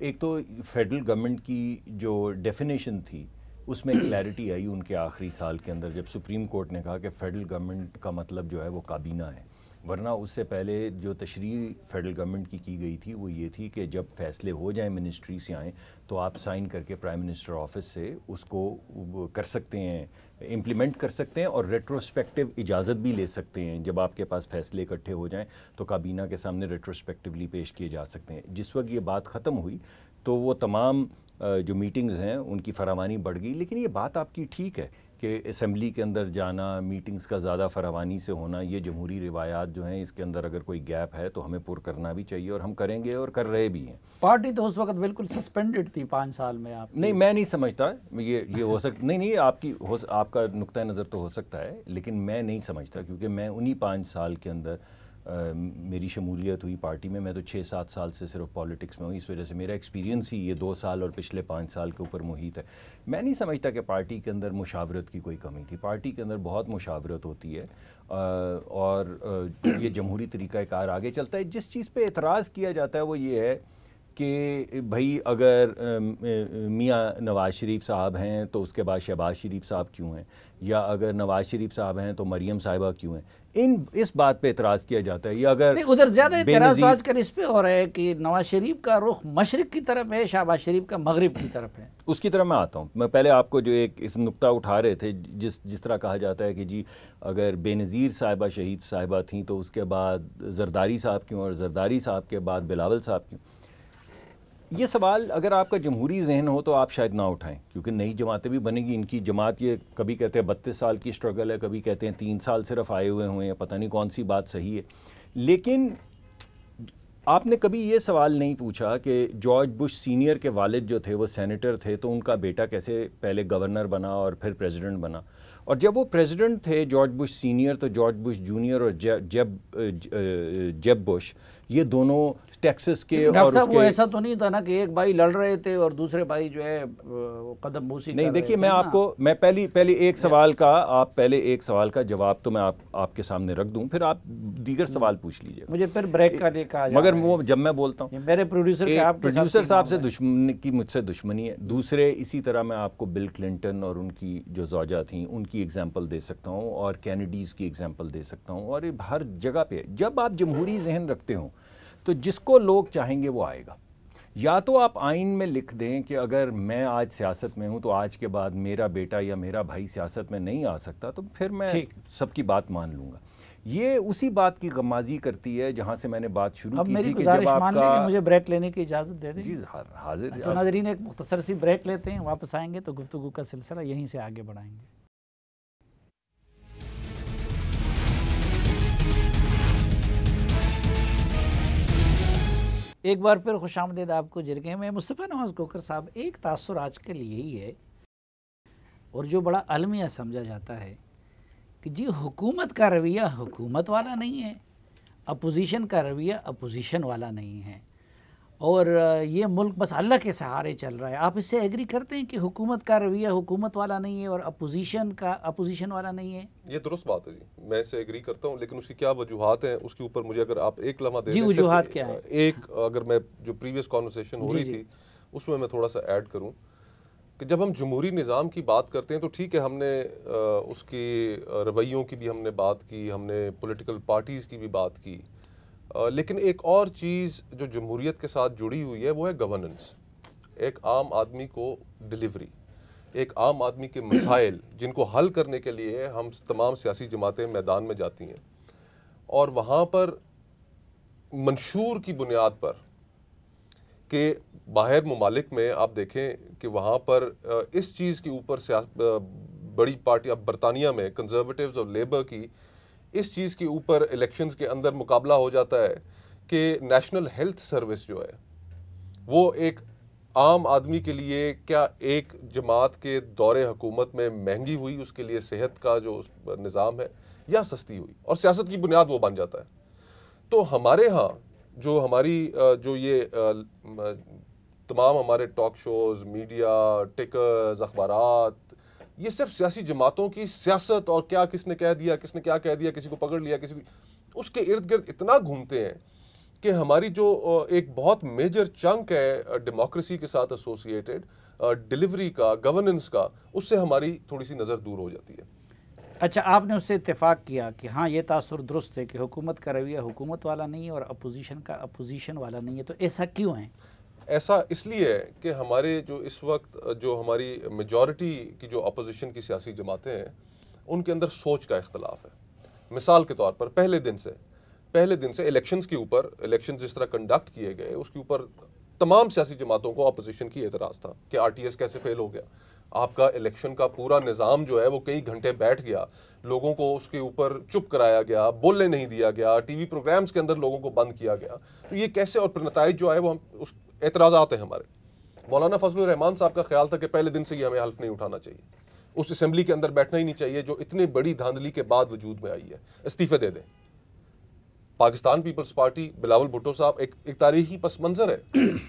एक तो फेडरल गवर्नमेंट की जो डेफिनेशन थी उसमें क्लैरिटी आई उनके आखिरी साल के अंदर, जब सुप्रीम कोर्ट ने कहा कि फेडरल गवर्नमेंट का मतलब जो है वो काबीना है, वरना उससे पहले जो तशरीह फेडरल गवर्नमेंट की गई थी वो ये थी कि जब फैसले हो जाएं मिनिस्ट्री से आएँ तो आप साइन करके प्राइम मिनिस्टर ऑफिस से उसको कर सकते हैं, इम्प्लीमेंट कर सकते हैं और रेट्रोस्पेक्टिव इजाज़त भी ले सकते हैं। जब आपके पास फैसले इकट्ठे हो जाएं तो काबीना के सामने रेट्रोस्पेक्टिवली पेश किए जा सकते हैं। जिस वक्त ये बात ख़त्म हुई तो वो तमाम जो मीटिंग्स हैं उनकी फरावानी बढ़ गई। लेकिन ये बात आपकी ठीक है कि असम्बली के अंदर जाना, मीटिंग्स का ज़्यादा फरावानी से होना, ये जमहूरी रिवायात जो हैं इसके अंदर अगर कोई गैप है तो हमें पुर करना भी चाहिए और हम करेंगे और कर रहे भी हैं। पार्टी तो उस वक्त बिल्कुल सस्पेंडेड थी 5 साल में। आप नहीं, मैं नहीं समझता ये हो सकता नहीं, आपका नुक्ता नज़र तो हो सकता है, लेकिन मैं नहीं समझता, क्योंकि मैं उन्हीं 5 साल के अंदर मेरी शमूलियत हुई पार्टी में। मैं तो 6-7 साल से सिर्फ पॉलिटिक्स में हूँ, इस वजह से मेरा एक्सपीरियंस ही ये 2 साल और पिछले 5 साल के ऊपर मुहित है। मैं नहीं समझता कि पार्टी के अंदर मुशावरत की कोई कमी थी। पार्टी के अंदर बहुत मुशावरत होती है और ये जमहूरी तरीक़ाकार आगे चलता है। जिस चीज़ पे एतराज़ किया जाता है वो ये है कि भाई अगर मियाँ नवाज़ शरीफ साहब हैं तो उसके बाद शहबाज शरीफ साहब क्यों हैं, या अगर नवाज़ शरीफ साहब हैं तो मरियम साहिबा क्यों हैं, इस बात पे एतराज़ किया जाता है। या अगर उधर ज़्यादा एतराज़ तो आजकल इस पे हो रहा है कि नवाज़ शरीफ का रुख मशरिक़ की तरफ है, शहबाज शरीफ का मगरिब की तरफ है। उसकी तरफ मैं आता हूँ। मैं पहले आपको जो एक इस नुक्ता उठा रहे थे, जिस तरह कहा जाता है कि जी अगर बेनज़ीर साहिबा शहीद साहिबा थी तो उसके बाद जरदारी साहब क्यों, और जरदारी साहब के बाद बिलावल साहब क्यों। ये सवाल अगर आपका जमहूरी जहन हो तो आप शायद ना उठाएं, क्योंकि नई जमातें भी बनेगी। इनकी जमात ये कभी कहते हैं 32 साल की स्ट्रगल है, कभी कहते हैं 3 साल सिर्फ आए हुए हैं, या पता नहीं कौन सी बात सही है। लेकिन आपने कभी ये सवाल नहीं पूछा कि जॉर्ज बुश सीनियर के वालिद जो थे वो सेनेटर थे, तो उनका बेटा कैसे पहले गवर्नर बना और फिर प्रेसिडेंट बना। और जब वो प्रेसिडेंट थे जॉर्ज बुश सीनियर, तो जॉर्ज बुश जूनियर और जेब बुश, ये दोनों टेक्सास के और वो ऐसा तो नहीं था ना कि एक भाई लड़ रहे थे और दूसरे भाई जो है कदम बूसी नहीं। देखिए, मैं पहले एक सवाल का जवाब तो मैं आपके सामने रख दूं, फिर आप दीगर सवाल पूछ लीजिए। मुझे फिर ब्रेक करने का, मगर वो जब मैं बोलता हूँ मेरे प्रोड्यूसर साहब से मुझसे दुश्मनी है। दूसरे इसी तरह मैं आपको बिल क्लिंटन और उनकी जो ज़ौजा थी उनकी एग्जाम्पल दे सकता हूँ, और कैनेडीज़ की एग्जाम्पल दे सकता हूँ, और हर जगह पे जब आप जमहूरी जहन रखते हो तो जिसको लोग चाहेंगे वो आएगा। या तो आप आइन में लिख दें कि अगर मैं आज सियासत में हूं तो आज के बाद मेरा बेटा या मेरा भाई सियासत में नहीं आ सकता, तो फिर मैं सबकी बात मान लूँगा। ये उसी बात की गमाजी करती है जहां से मैंने बात शुरू की थी कि जब आपका मुझे ब्रेक लेने की इजाज़त दे दें। जी हाजिर। अच्छा नाज़रीन, एक मुख्तसर सी ब्रेक लेते हैं, वापस आएंगे तो गुफ्तगू का सिलसिला यहीं से आगे बढ़ाएंगे। एक बार फिर खुशामदीद आपको जिरगे में। मुस्तफ़ा नवाज़ खोखर साहब, एक तासुर आजकल यही है और जो बड़ा अलमिया समझा जाता है कि जी हुकूमत का रवैया हुकूमत वाला नहीं है, अपोजिशन का रवैया अपोजिशन वाला नहीं है, और ये मुल्क बस अल्लाह के सहारे चल रहा है। आप इससे एग्री करते हैं कि हुकूमत का रवैया हुकूमत वाला नहीं है और अपोजिशन वाला नहीं है? ये दुरुस्त बात है जी, मैं इससे एग्री करता हूँ, लेकिन उसकी क्या वजूहात हैं उसके ऊपर मुझे अगर आप एक लम्हा दे जी, वजूहात क्या है? एक अगर मैं जो प्रीवियस कॉन्वर्सेशन हो रही थी उसमें मैं थोड़ा सा ऐड करूँ कि जब हम जमहूरी निज़ाम की बात करते हैं तो ठीक है, हमने उसकी रवैयों की भी हमने बात की, हमने पॉलिटिकल पार्टीज़ की भी बात की, लेकिन एक और चीज़ जो जमहूरियत के साथ जुड़ी हुई है वो है गवर्नेंस। एक आम आदमी को डिलीवरी, एक आम आदमी के मसाइल जिनको हल करने के लिए हम तमाम सियासी जमातें मैदान में जाती हैं, और वहाँ पर मंशूर की बुनियाद पर कि बाहर ममालिक में आप देखें कि वहाँ पर इस चीज़ के ऊपर बड़ी पार्टी, अब बरतानिया में कंजर्वेटिव्स और लेबर की इस चीज़ के ऊपर इलेक्शंस के अंदर मुकाबला हो जाता है कि नेशनल हेल्थ सर्विस जो है वो एक आम आदमी के लिए क्या एक जमात के दौरे हुकूमत में महंगी हुई, उसके लिए सेहत का जो निज़ाम है, या सस्ती हुई, और सियासत की बुनियाद वो बन जाता है। तो हमारे यहाँ जो हमारी जो ये तमाम हमारे टॉक शोज़, मीडिया, टिकर्स, अखबारात, ये सिर्फ सियासी जमातों की सियासत और क्या किसने कह दिया, किसने क्या कह दिया, किसी को पकड़ लिया, किसी को, उसके इर्द गिर्द इतना घूमते हैं कि हमारी जो एक बहुत मेजर चंक है डेमोक्रेसी के साथ एसोसिएटेड, डिलीवरी का, गवर्नेंस का, उससे हमारी थोड़ी सी नज़र दूर हो जाती है। अच्छा, आपने उससे इत्तेफाक किया कि हाँ ये तासुर दुरुस्त है कि हुकूमत का रवैया हुकूमत वाला नहीं है और अपोजिशन का अपोजिशन वाला नहीं है, तो ऐसा क्यों है? ऐसा इसलिए है कि हमारे जो इस वक्त जो हमारी मेजॉरिटी की जो अपोजिशन की सियासी जमातें हैं उनके अंदर सोच का इख्तलाफ है। मिसाल के तौर पर पहले दिन से इलेक्शंस के ऊपर, इलेक्शंस जिस तरह कंडक्ट किए गए उसके ऊपर तमाम सियासी जमातों को अपोजिशन की एतराज़ था कि आरटीएस कैसे फेल हो गया, आपका इलेक्शन का पूरा निज़ाम जो है वो कई घंटे बैठ गया, लोगों को उसके ऊपर चुप कराया गया, बोलने नहीं दिया गया, टीवी प्रोग्राम्स के अंदर लोगों को बंद किया गया, तो ये कैसे, और नताइज जो है वो हम उस एतराज़ात हैं हमारे। मौलाना फजलुर रहमान साहब का ख्याल था कि पहले दिन से ही हमें हल्फ नहीं उठाना चाहिए, उस असेंबली के अंदर बैठना ही नहीं चाहिए जो इतनी बड़ी धांधली के बाद वजूद में आई है, इस्तीफे दे दें। पाकिस्तान पीपल्स पार्टी, बिलावल भुट्टो साहब एक तारीखी पस मंज़र है,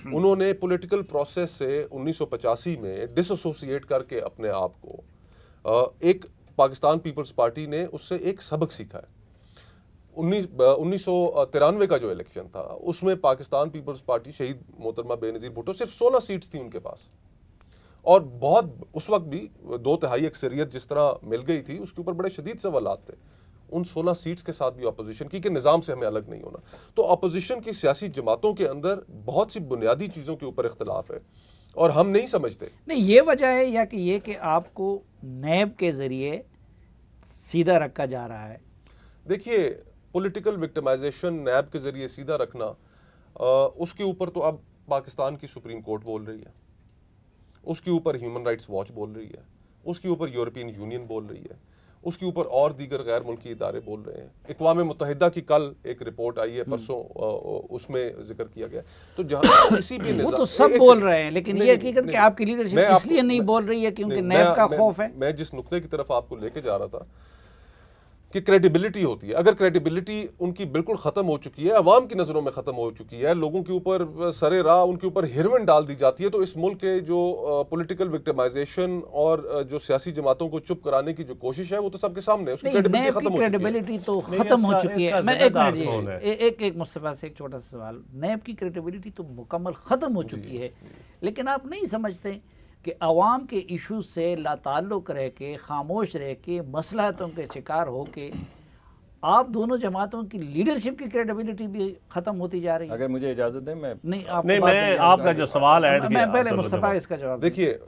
उन्होंने पॉलिटिकल प्रोसेस से 1985 में डिसोसिएट करके अपने आप को एक पाकिस्तान पीपल्स पार्टी ने उससे एक सबक सीखा है। 1993 का जो इलेक्शन था उसमें पाकिस्तान पीपल्स पार्टी, शहीद मोहतरमा बेनज़ीर भुट्टो, सिर्फ 16 सीट्स थी उनके पास, और बहुत उस वक्त भी 2/3 अक्सरियत जिस तरह मिल गई थी उसके ऊपर बड़े शदीद सवालात थे। उन 16 सीट्स के साथ भी अपोजिशन की कि निज़ाम से हमें अलग नहीं होना। तो अपोजिशन की सियासी जमातों के अंदर बहुत सी बुनियादी चीज़ों के ऊपर इख्तलाफ है और हम नहीं समझते। नहीं, ये वजह है या कि ये कि आपको नैब के ज़रिए सीधा रखा जा रहा है? देखिए, पॉलिटिकल विक्टिमाइजेशन नैब के ज़रिए सीधा रखना, उसके ऊपर तो अब पाकिस्तान की सुप्रीम कोर्ट बोल रही है, उसके ऊपर ह्यूमन राइट्स वॉच बोल रही है, उसके ऊपर यूरोपियन यूनियन बोल रही है, उसके ऊपर और दीगर गैर मुल्की इदारे बोल रहे हैं। इक़वाम मुत्तहिदा की कल एक रिपोर्ट आई है, परसों उसमें जिक्र किया गया। तो जहाँ किसी भी वो तो सब बोल रहे हैं, लेकिन ये हकीकत कि आपकी लीडरशिप इसलिए नहीं बोल रही है क्योंकि नैब का खौफ है। मैं जिस नुक्ते की तरफ आपको लेके जा रहा था कि क्रेडिबिलिटी होती है, अगर क्रेडिबिलिटी उनकी बिल्कुल ख़त्म हो चुकी है, अवाम की नज़रों में ख़त्म हो चुकी है, लोगों के ऊपर सरे राह उनके ऊपर हिरवन डाल दी जाती है, तो इस मुल्क के जो पॉलिटिकल विक्टिमाइजेशन और जो सियासी जमातों को चुप कराने की जो कोशिश है वो तो सबके सामने है। उसकी क्रेडिबिलिटी खत्म हो चुकी है। क्रेडिबिलिटी तो खत्म हो चुकी है। मैं एक मुस्तफा से एक छोटा सा सवाल, नैब की क्रेडिबिलिटी तो मुकम्मल ख़त्म हो चुकी है, लेकिन आप नहीं समझते कि अवाम के इशू से लाताल्लुक़ रह के, खामोश रह के, मसलहतों के शिकार हो के आप दोनों जमातों की लीडरशिप की क्रेडिबिलिटी भी ख़त्म होती जा रही है? अगर मुझे इजाज़त दें मैं आपका जो सवाल ऐड किया, मैं पहले मुस्तफ़ा इसका जवाब। देखिए,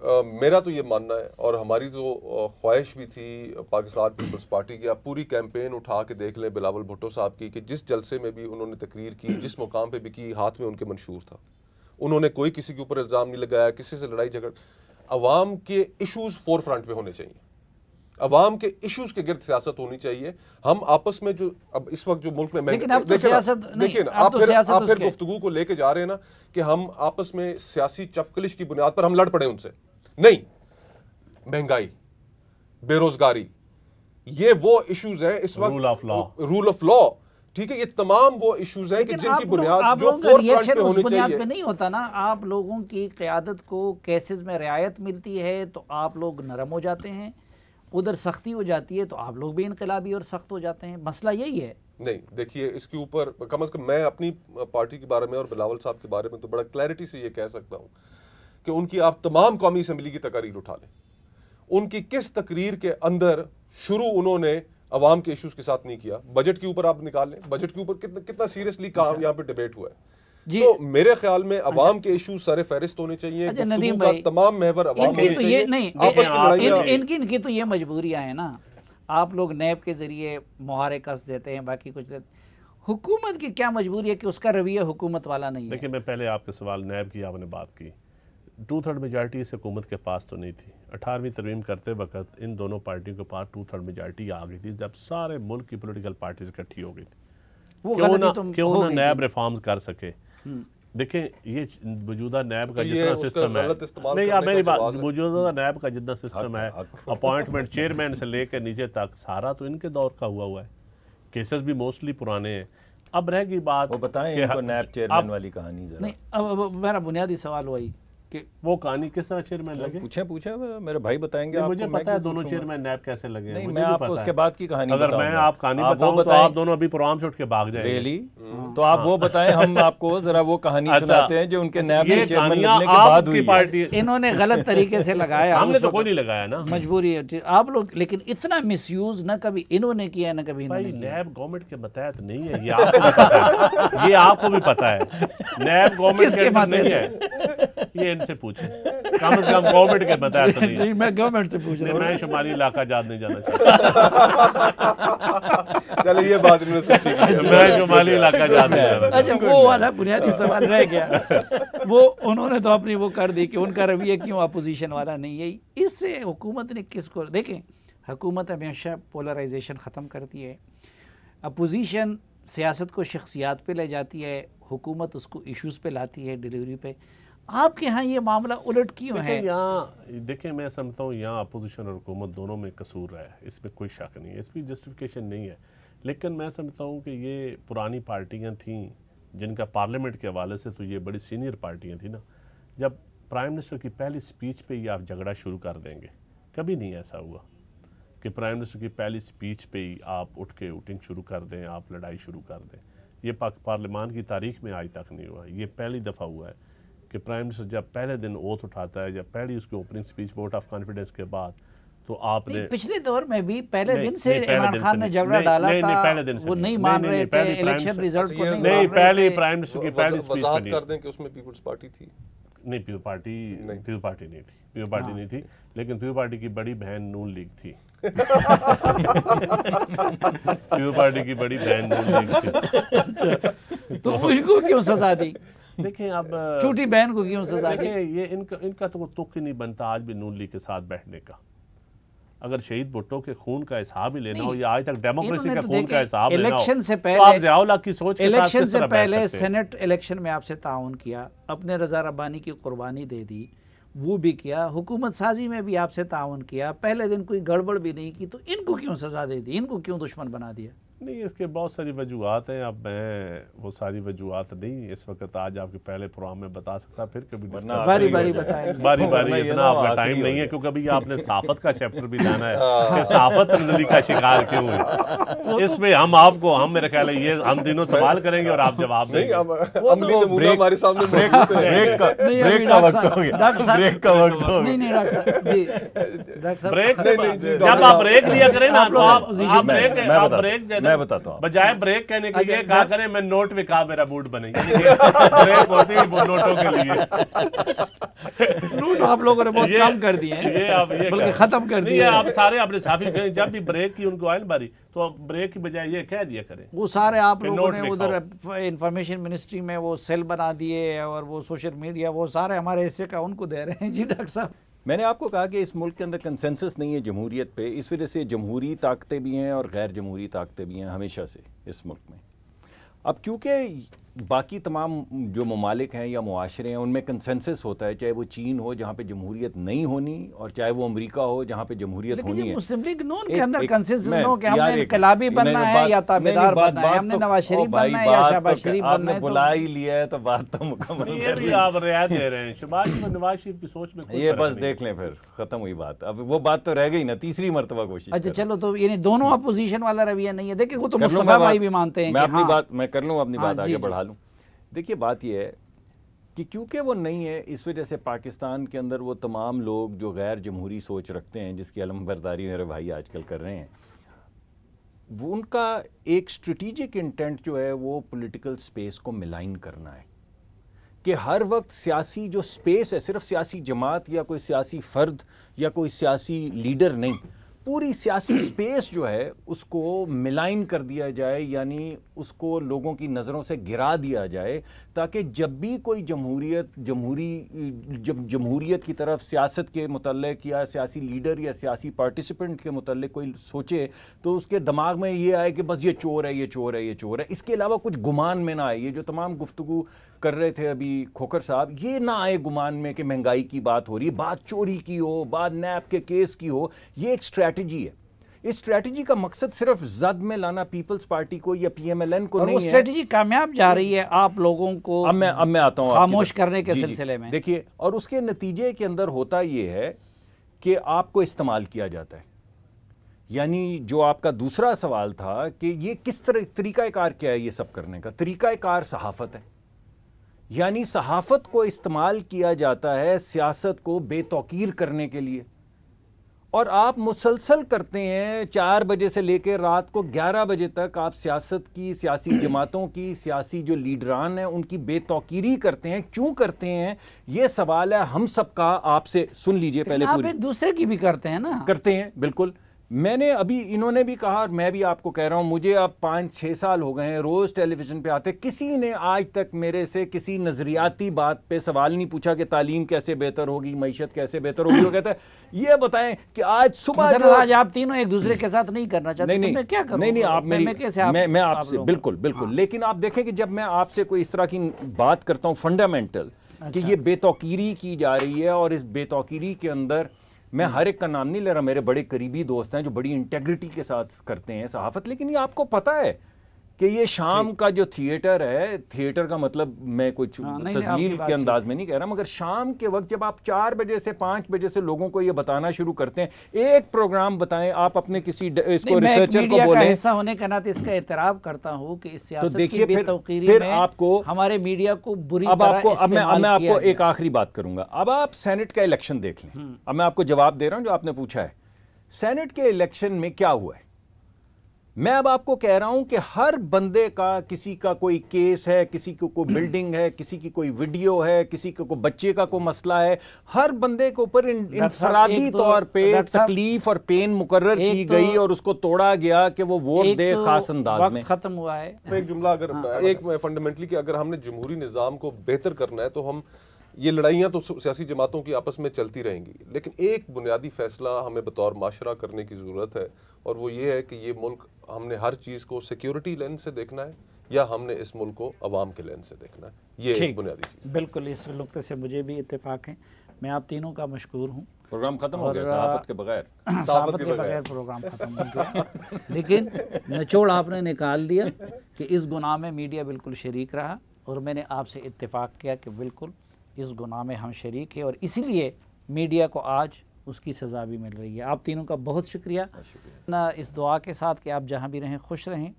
मेरा तो ये मानना है और हमारी जो ख्वाहिश भी थी पाकिस्तान पीपल्स पार्टी की, आप पूरी कैंपेन उठा के देख लें बिलावल भुट्टो साहब की, कि जिस जलसे में भी उन्होंने तकरीर की, जिस मुकाम पे भी की, हाथ में उनके मंशूर था, उन्होंने कोई किसी के ऊपर इल्ज़ाम नहीं लगाया, किसी से लड़ाई झगड़। अवाम के इश्यूज फोर फ्रंट पे होने चाहिए, अवाम के इश्यूज के गिर्द सियासत होनी चाहिए। हम आपस में जो अब इस वक्त जो मुल्क में, लेकिन आप फिर गुफ्तगू को लेके जा रहे हैं ना कि हम आपस में सियासी चपकलिश की बुनियाद पर हम लड़ पड़े उनसे। नहीं, महंगाई, बेरोजगारी, ये वो इश्यूज हैं इस वक्त, रूल ऑफ लॉ, ठीक है, ये तमाम वो इश्यूज हैं कि जिनकी बुनियाद जो फोर फ्रंट पे होनी चाहिए। पे नहीं होता ना, आप लोगों की क़यादत को केसेस में रियायत मिलती है तो आप लोग नरम हो जाते हैं, उधर सख्ती हो जाती है तो आप लोग भी इनकलाबी और सख्त हो जाते हैं। मसला यही है। नहीं, देखिए, इसके ऊपर कम से कम मैं अपनी पार्टी के बारे में और बिलावल साहब के बारे में तो बड़ा क्लैरिटी से ये कह सकता हूँ कि उनकी आप तमाम कौमी असम्बली की तकरीर उठा लें, उनकी किस तकरीर के अंदर शुरू उन्होंने अवाम के इश्यूज के साथ नहीं किया। बजट के ऊपर आप निकाल लें, बजट के ऊपर कितना सीरियसली काम यहाँ पे डिबेट हुआ है। तो मेरे ख्याल में अवाम के इश्यूज सरे फहरिस्त होने चाहिए, तमाम महवर अवाम होने चाहिए। इनकी तो ये मजबूरियां हैं ना, आप लोग नैब के जरिए मुहारे कस देते हैं, बाकी कुछ हुकूमत की क्या मजबूरी है कि उसका रवैया हुकूमत वाला नहीं है? देखिए, मैं पहले आपके सवाल नैब की आपने बात की, 2/3 मेजॉरिटी इस हुकूमत के पास तो नहीं थी। 18वीं तरमीम करते वक्त इन दोनों पार्टियों के पास 2/3 मेजॉरिटी आ गई थी, जब सारे मुल्क की पॉलिटिकल पार्टीज इकट्ठी हो गई थी। क्यों ना नैब रिफॉर्म्स कर सके। देखें, ये मौजूदा नैब का जितना सिस्टम है, नहीं आप मेरी बात, मौजूदा नैब का जितना सिस्टम है, अपॉइंटमेंट चेयरमैन से लेकर नीचे तक सारा तो इनके दौर का हुआ है, केसेस भी मोस्टली पुराने हैं। अब रहेगी बात, वो बताएं इनको नैब चेयरमैन वाली कहानी जरा। नहीं, अब मेरा बुनियादी सवाल वही कि वो कहानी किस तरह चेयरमैन लगे? पूछे मेरे भाई बताएंगे आपको। मुझे पता है दोनों चेयरमैन नैब कैसे लगे। नहीं, मैं आपको उसके बाद की कहानी अगर मैं आप कहानी बताऊं तो आप दोनों अभी प्रोग्राम से उठ के भाग जाएंगे। रियली? तो आप वो बताएं, हम आपको जरा वो कहानी सुनाते हैं जो उनके नैब में चेयरमैन लगने के बाद हुई पार्टी। इन्होंने गलत तरीके से लगाया, हमने तो कोई नहीं लगाया ना, मजबूरी है आप लोग। लेकिन इतना मिसयूज ना कभी इन्होंने किया ना कभी भाई। नैब गवर्नमेंट के बताया नहीं है, ये आपको भी पता है, ये आपको भी पता है। नैब गवर्नमेंट के नहीं है, ये इनसे पूछे, कम से कम गवर्नमेंट के बताया तो नहीं। मैं गवर्नमेंट से पूछ रहा हूं। मैं शुमाली इलाका जाद नहीं जाना चाहता। चलो ये बात इन्होंने सच्ची की। मैं शुमाली इलाका जाद नहीं जाना। अच्छा, वो वाला बुनियादी सवाल रह गया। वो उन्होंने तो अपनी वो कर दी कि उनका रवैया क्यों अपोजिशन वाला नहीं है। इससे हुकूमत ने किसको, देखें हुकूमत हमेशा पोलराइजेशन ख़त्म करती है। अपोजिशन सियासत को शख्सियात पे ले जाती है, हुकूमत उसको इश्यूज़ पे लाती है, डिलीवरी पे। आपके यहाँ ये मामला उलट क्यों है? यहाँ देखें, मैं समझता हूँ यहाँ अपोजिशन और हुकूमत दोनों में कसूर है, इसमें कोई शक नहीं है, इसमें जस्टिफिकेशन नहीं है। लेकिन मैं समझता हूँ कि ये पुरानी पार्टियाँ थीं जिनका पार्लियामेंट के हवाले से तो ये बड़ी सीनियर पार्टियाँ थी ना। जब प्राइम मिनिस्टर की पहली स्पीच पे ही आप झगड़ा शुरू कर देंगे, कभी नहीं ऐसा हुआ कि प्राइम मिनिस्टर की पहली स्पीच पे ही आप उठ के वोटिंग शुरू कर दें, आप लड़ाई शुरू कर दें। ये पार्लियामान की तारीख में आज तक नहीं हुआ। ये पहली दफ़ा हुआ है कि प्राइम मिनिस्टर जब पहले दिन ओथ उठाता है, जब पहली उसकी opening speech vote of confidence के बाद, तो आपने पिछले दौर में भी पहले दिन से इमरान खान ने झगड़ा डाला था, पहले दिन से वो नहीं मान रहे थे इलेक्शन रिजल्ट को, नहीं पहले प्राइम मिनिस्टर की पहली स्पीच वजाहत कर दें कि उसमें पीपल्स पार्टी थी। नहीं, पीपल पार्टी नहीं थी, लेकिन पीपल पार्टी की बड़ी बहन नून लीग थी। पीपल पार्टी की बड़ी बहन नून लीग थी। तो उनको क्यों सजा दी? देखिए, अब छोटी बहन को क्यों सजा दी? देखिए, ये इनका तो तुक ही नहीं बनता आज भी नून लीग के साथ बैठने का। अगर शहीद भुट्टो के खून का हिसाब ही लेना हो या आज तक डेमोक्रेसी का खून का हिसाब लेना हो, इलेक्शन से पहले, तो आप ज़ियाउल हक की सोच के साथ इलेक्शन किस से तरह बैठ पहले सकते हैं? सेनेट इलेक्शन में आपसे ताउन किया, अपने रज़ा रब्बानी की कुर्बानी दे दी, वो भी किया, हुकूमत साजी में भी आपसे ताउन किया, पहले दिन कोई गड़बड़ भी नहीं की, तो इनको क्यों सजा दे दी? इनको क्यों दुश्मन बना दिया? नहीं, इसके बहुत सारी वजूहत हैं। अब मैं वो सारी वजूहत नहीं इस वक्त आज आपके पहले प्रोग्राम में बता सकता, फिर कभी बारी बारी बताएंगे। बारी इतना आपका टाइम नहीं है, क्योंकि अभी आपने साफत का चैप्टर भी जाना है कि साफत तंजली का शिकार क्यों है। इसमें हम मेरे ख्याल है ये हम तीनों सवाल करेंगे और आप जवाब देंगे। अमली नमूना हमारे सामने मौजूद है। ब्रेक का वक्त हो गया। ब्रेक का वक्त हो गया। नहीं डॉक्टर साहब जी, डॉक्टर साहब ब्रेक से जब आप ब्रेक दिया करें ना, तो आप ब्रेक मैं बताता हूँ, बजाय ब्रेक कहने के लिए कहा करें मैं नोट पे कहा मेरा मूड बने। ब्रेक होती है नोटों के लिए। नोट आप लोगों ने बहुत कम कर दिए हैं, ये बल्कि खत्म कर दिए। आप सारे अपने साफी करें, जब भी ब्रेक की उनको आए बारी तो आप ब्रेक की बजाय ये कह दिया करें। वो सारे आप लोगों ने उधर इंफॉर्मेशन मिनिस्ट्री में वो सेल बना दिए और वो सोशल मीडिया, वो सारे हमारे हिस्से का उनको दे रहे हैं। जी डॉक्टर साहब, मैंने आपको कहा कि इस मुल्क के अंदर कंसेंसस नहीं है जमहूरियत पे, इस वजह से जमहूरी ताकतें भी हैं और गैर जमहूरी ताकतें भी हैं हमेशा से इस मुल्क में। अब क्योंकि बाकी तमाम जो ममालिक हैं या मुआशरे हैं उनमें कंसेंसस होता है, चाहे वो चीन हो जहाँ पे जमहूरियत नहीं होनी और चाहे वो अमेरिका हो जहाँ पे जमहूरियत होनी है। मुस्लिम लीग नून के अंदर कंसेंसस न हो कि हमने इनकलाबी बनना है या ताबेदार बनना है, हमने नवाज शरीफ बनना है या शहबाज शरीफ बनना है। बुला ही लिया है तो बात तो मुकम्मल ये भी आप रियायत दे रहे हैं। शहबाज और नवाज शरीफ की सोच में ये बस देख लें, फिर खत्म हुई बात। अब वो बात तो रह गई ना, तीसरी मरतबा कोशिश। अच्छा चलो, तो यानी दोनों अपोजिशन वाला रवैया नहीं है। देखिए वो तो मुस्तफा भाई भी मानते हैं। मैं अपनी बात मैं कर लूँ, अपनी बात आगे बढ़ा लूँ। देखिए बात यह है कि क्योंकि वो नहीं है, इस वजह से पाकिस्तान के अंदर वो तमाम लोग जो गैर जमहूरी सोच रखते हैं, जिसकी अलमबरदारी मेरे भाई आजकल कर रहे हैं, वो उनका एक स्ट्रेटेजिक इंटेंट जो है वो पॉलिटिकल स्पेस को मिलाइन करना है कि हर वक्त सियासी जो स्पेस है, सिर्फ सियासी जमात या कोई सियासी फ़र्द या कोई सियासी लीडर नहीं, पूरी सियासी स्पेस जो है उसको मिलाइन कर दिया जाए, यानी उसको लोगों की नज़रों से गिरा दिया जाए, ताकि जब भी कोई जमहूरियत की तरफ सियासत के मुतल्लिक या सियासी लीडर या सियासी पार्टिसिपेंट के मुतल्लिक कोई सोचे तो उसके दिमाग में ये आए कि बस ये चोर है, ये चोर है, ये चोर है। इसके अलावा कुछ गुमान में ना आए। ये जो तमाम गुफ्तगू कर रहे थे अभी खोखर साहब, ये ना आए गुमान में कि महंगाई की बात हो रही है, बात चोरी की हो, बात नैब के केस की हो। ये एक स्ट्रैटेजी है। इस स्ट्रेटजी का मकसद सिर्फ जद में लाना पीपल्स पार्टी को या PMLN को नहीं है। वो स्ट्रेटजी कामयाब जा रही है आप लोगों को अब मैं आता हूँ खामोश करने के सिलसिले में। देखिए, और उसके नतीजे के अंदर होता ये है कि आपको इस्तेमाल किया जाता है। यानी जो आपका दूसरा सवाल था कि ये किस तरह तरीकाकार क्या है, ये सब करने का तरीकाकार सहाफत है। यानी सहाफत को इस्तेमाल किया जाता है सियासत को बेतौकीर करने के लिए, और आप मुसलसल करते हैं 4 बजे से लेकर रात को 11 बजे तक आप सियासत की, सियासी जमातों की, सियासी जो लीडरान हैं उनकी बेतौकीरी करते हैं। क्यों करते हैं ये सवाल है हम सबका, आपसे सुन लीजिए पहले। आप एक दूसरे की भी करते हैं ना? करते हैं, बिल्कुल। मैंने अभी, इन्होंने भी कहा और मैं भी आपको कह रहा हूं, मुझे अब 5-6 साल हो गए हैं, रोज टेलीविजन पे आते, किसी ने आज तक मेरे से किसी नजरियाती बात पे सवाल नहीं पूछा कि तालीम कैसे बेहतर होगी, मईशत कैसे बेहतर होगी। वो कहता है ये बताएं कि आज सुबह जो आज आप तीनों एक दूसरे के साथ नहीं करना चाहते। नहीं, क्या करूं? नहीं, आप मेरी, मैं आपसे बिल्कुल हाँ। लेकिन आप देखें कि जब मैं आपसे कोई इस तरह की बात करता हूं फंडामेंटल, कि ये बेतौकीरी की जा रही है, और इस बेतौकीरी के अंदर मैं हर एक का नाम नहीं ले रहा, मेरे बड़े करीबी दोस्त हैं जो बड़ी इंटेग्रिटी के साथ करते हैं सहाफत, लेकिन ये आपको पता है कि ये शाम का जो थिएटर है, थिएटर का मतलब मैं कुछ तस्लील के अंदाज में नहीं कह रहा, मगर शाम के वक्त जब आप 4 बजे से 5 बजे से लोगों को ये बताना शुरू करते हैं, एक प्रोग्राम बताएं, आप अपने किसी इसको रिसर्चर को बोलें। हिस्सा होने के नाते इसका एहतराम करता हूं कि इस सियासत तो देखिए फिर आपको हमारे मीडिया को बुरी अब आपको अब मैं आपको एक किया। आखिरी बात करूंगा। अब आप सेनेट का इलेक्शन देख लें। अब मैं आपको जवाब दे रहा हूं जो आपने पूछा है। सेनेट के इलेक्शन में क्या हुआ है, मैं अब आपको कह रहा हूं कि हर बंदे का, किसी का कोई केस है, किसी को कोई बिल्डिंग है, किसी की कोई वीडियो है, किसी को कोई बच्चे का कोई मसला है, हर बंदे के ऊपर इंफरादी तौर पे तकलीफ और पेन मुकर्रर की गई और उसको तोड़ा गया कि वो वोट दे खास अंदाज में। खत्म हुआ है। एक जुमला अगर एक फंडामेंटली कि अगर हमने जमहूरी निज़ाम को बेहतर करना है तो हम, ये लड़ाइयाँ तो सियासी जमातों की आपस में चलती रहेंगी, लेकिन एक बुनियादी फैसला हमें बतौर माशरा करने की ज़रूरत है, और वो ये है कि ये मुल्क हमने हर चीज़ को सिक्योरिटी लेंस से देखना है या हमने इस मुल्क को अवाम के लेंस से देखना है। ये एक बुनियादी चीज़। बिल्कुल, इस नुक्ते से मुझे भी इत्तेफाक है। मैं आप तीनों का मशकूर हूँ। प्रोग्राम खत्म हो गया सहाफत के बगैर। सहाफत के बगैर प्रोग्राम खत्म हो गया, लेकिन निचोड़ आपने निकाल दिया कि इस गुनाह में मीडिया बिल्कुल शरीक रहा, और मैंने आपसे इत्तेफाक किया कि बिल्कुल इस गुनाह में हम शरीक हैं, और इसीलिए मीडिया को आज उसकी सज़ा भी मिल रही है। आप तीनों का बहुत शुक्रिया ना, इस दुआ के साथ कि आप जहाँ भी रहें खुश रहें।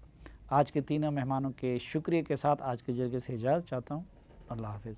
आज के तीनों मेहमानों के शुक्रिया के साथ आज के जगह से इजाज़त चाहता हूँ। अल्लाह हाफ़िज़।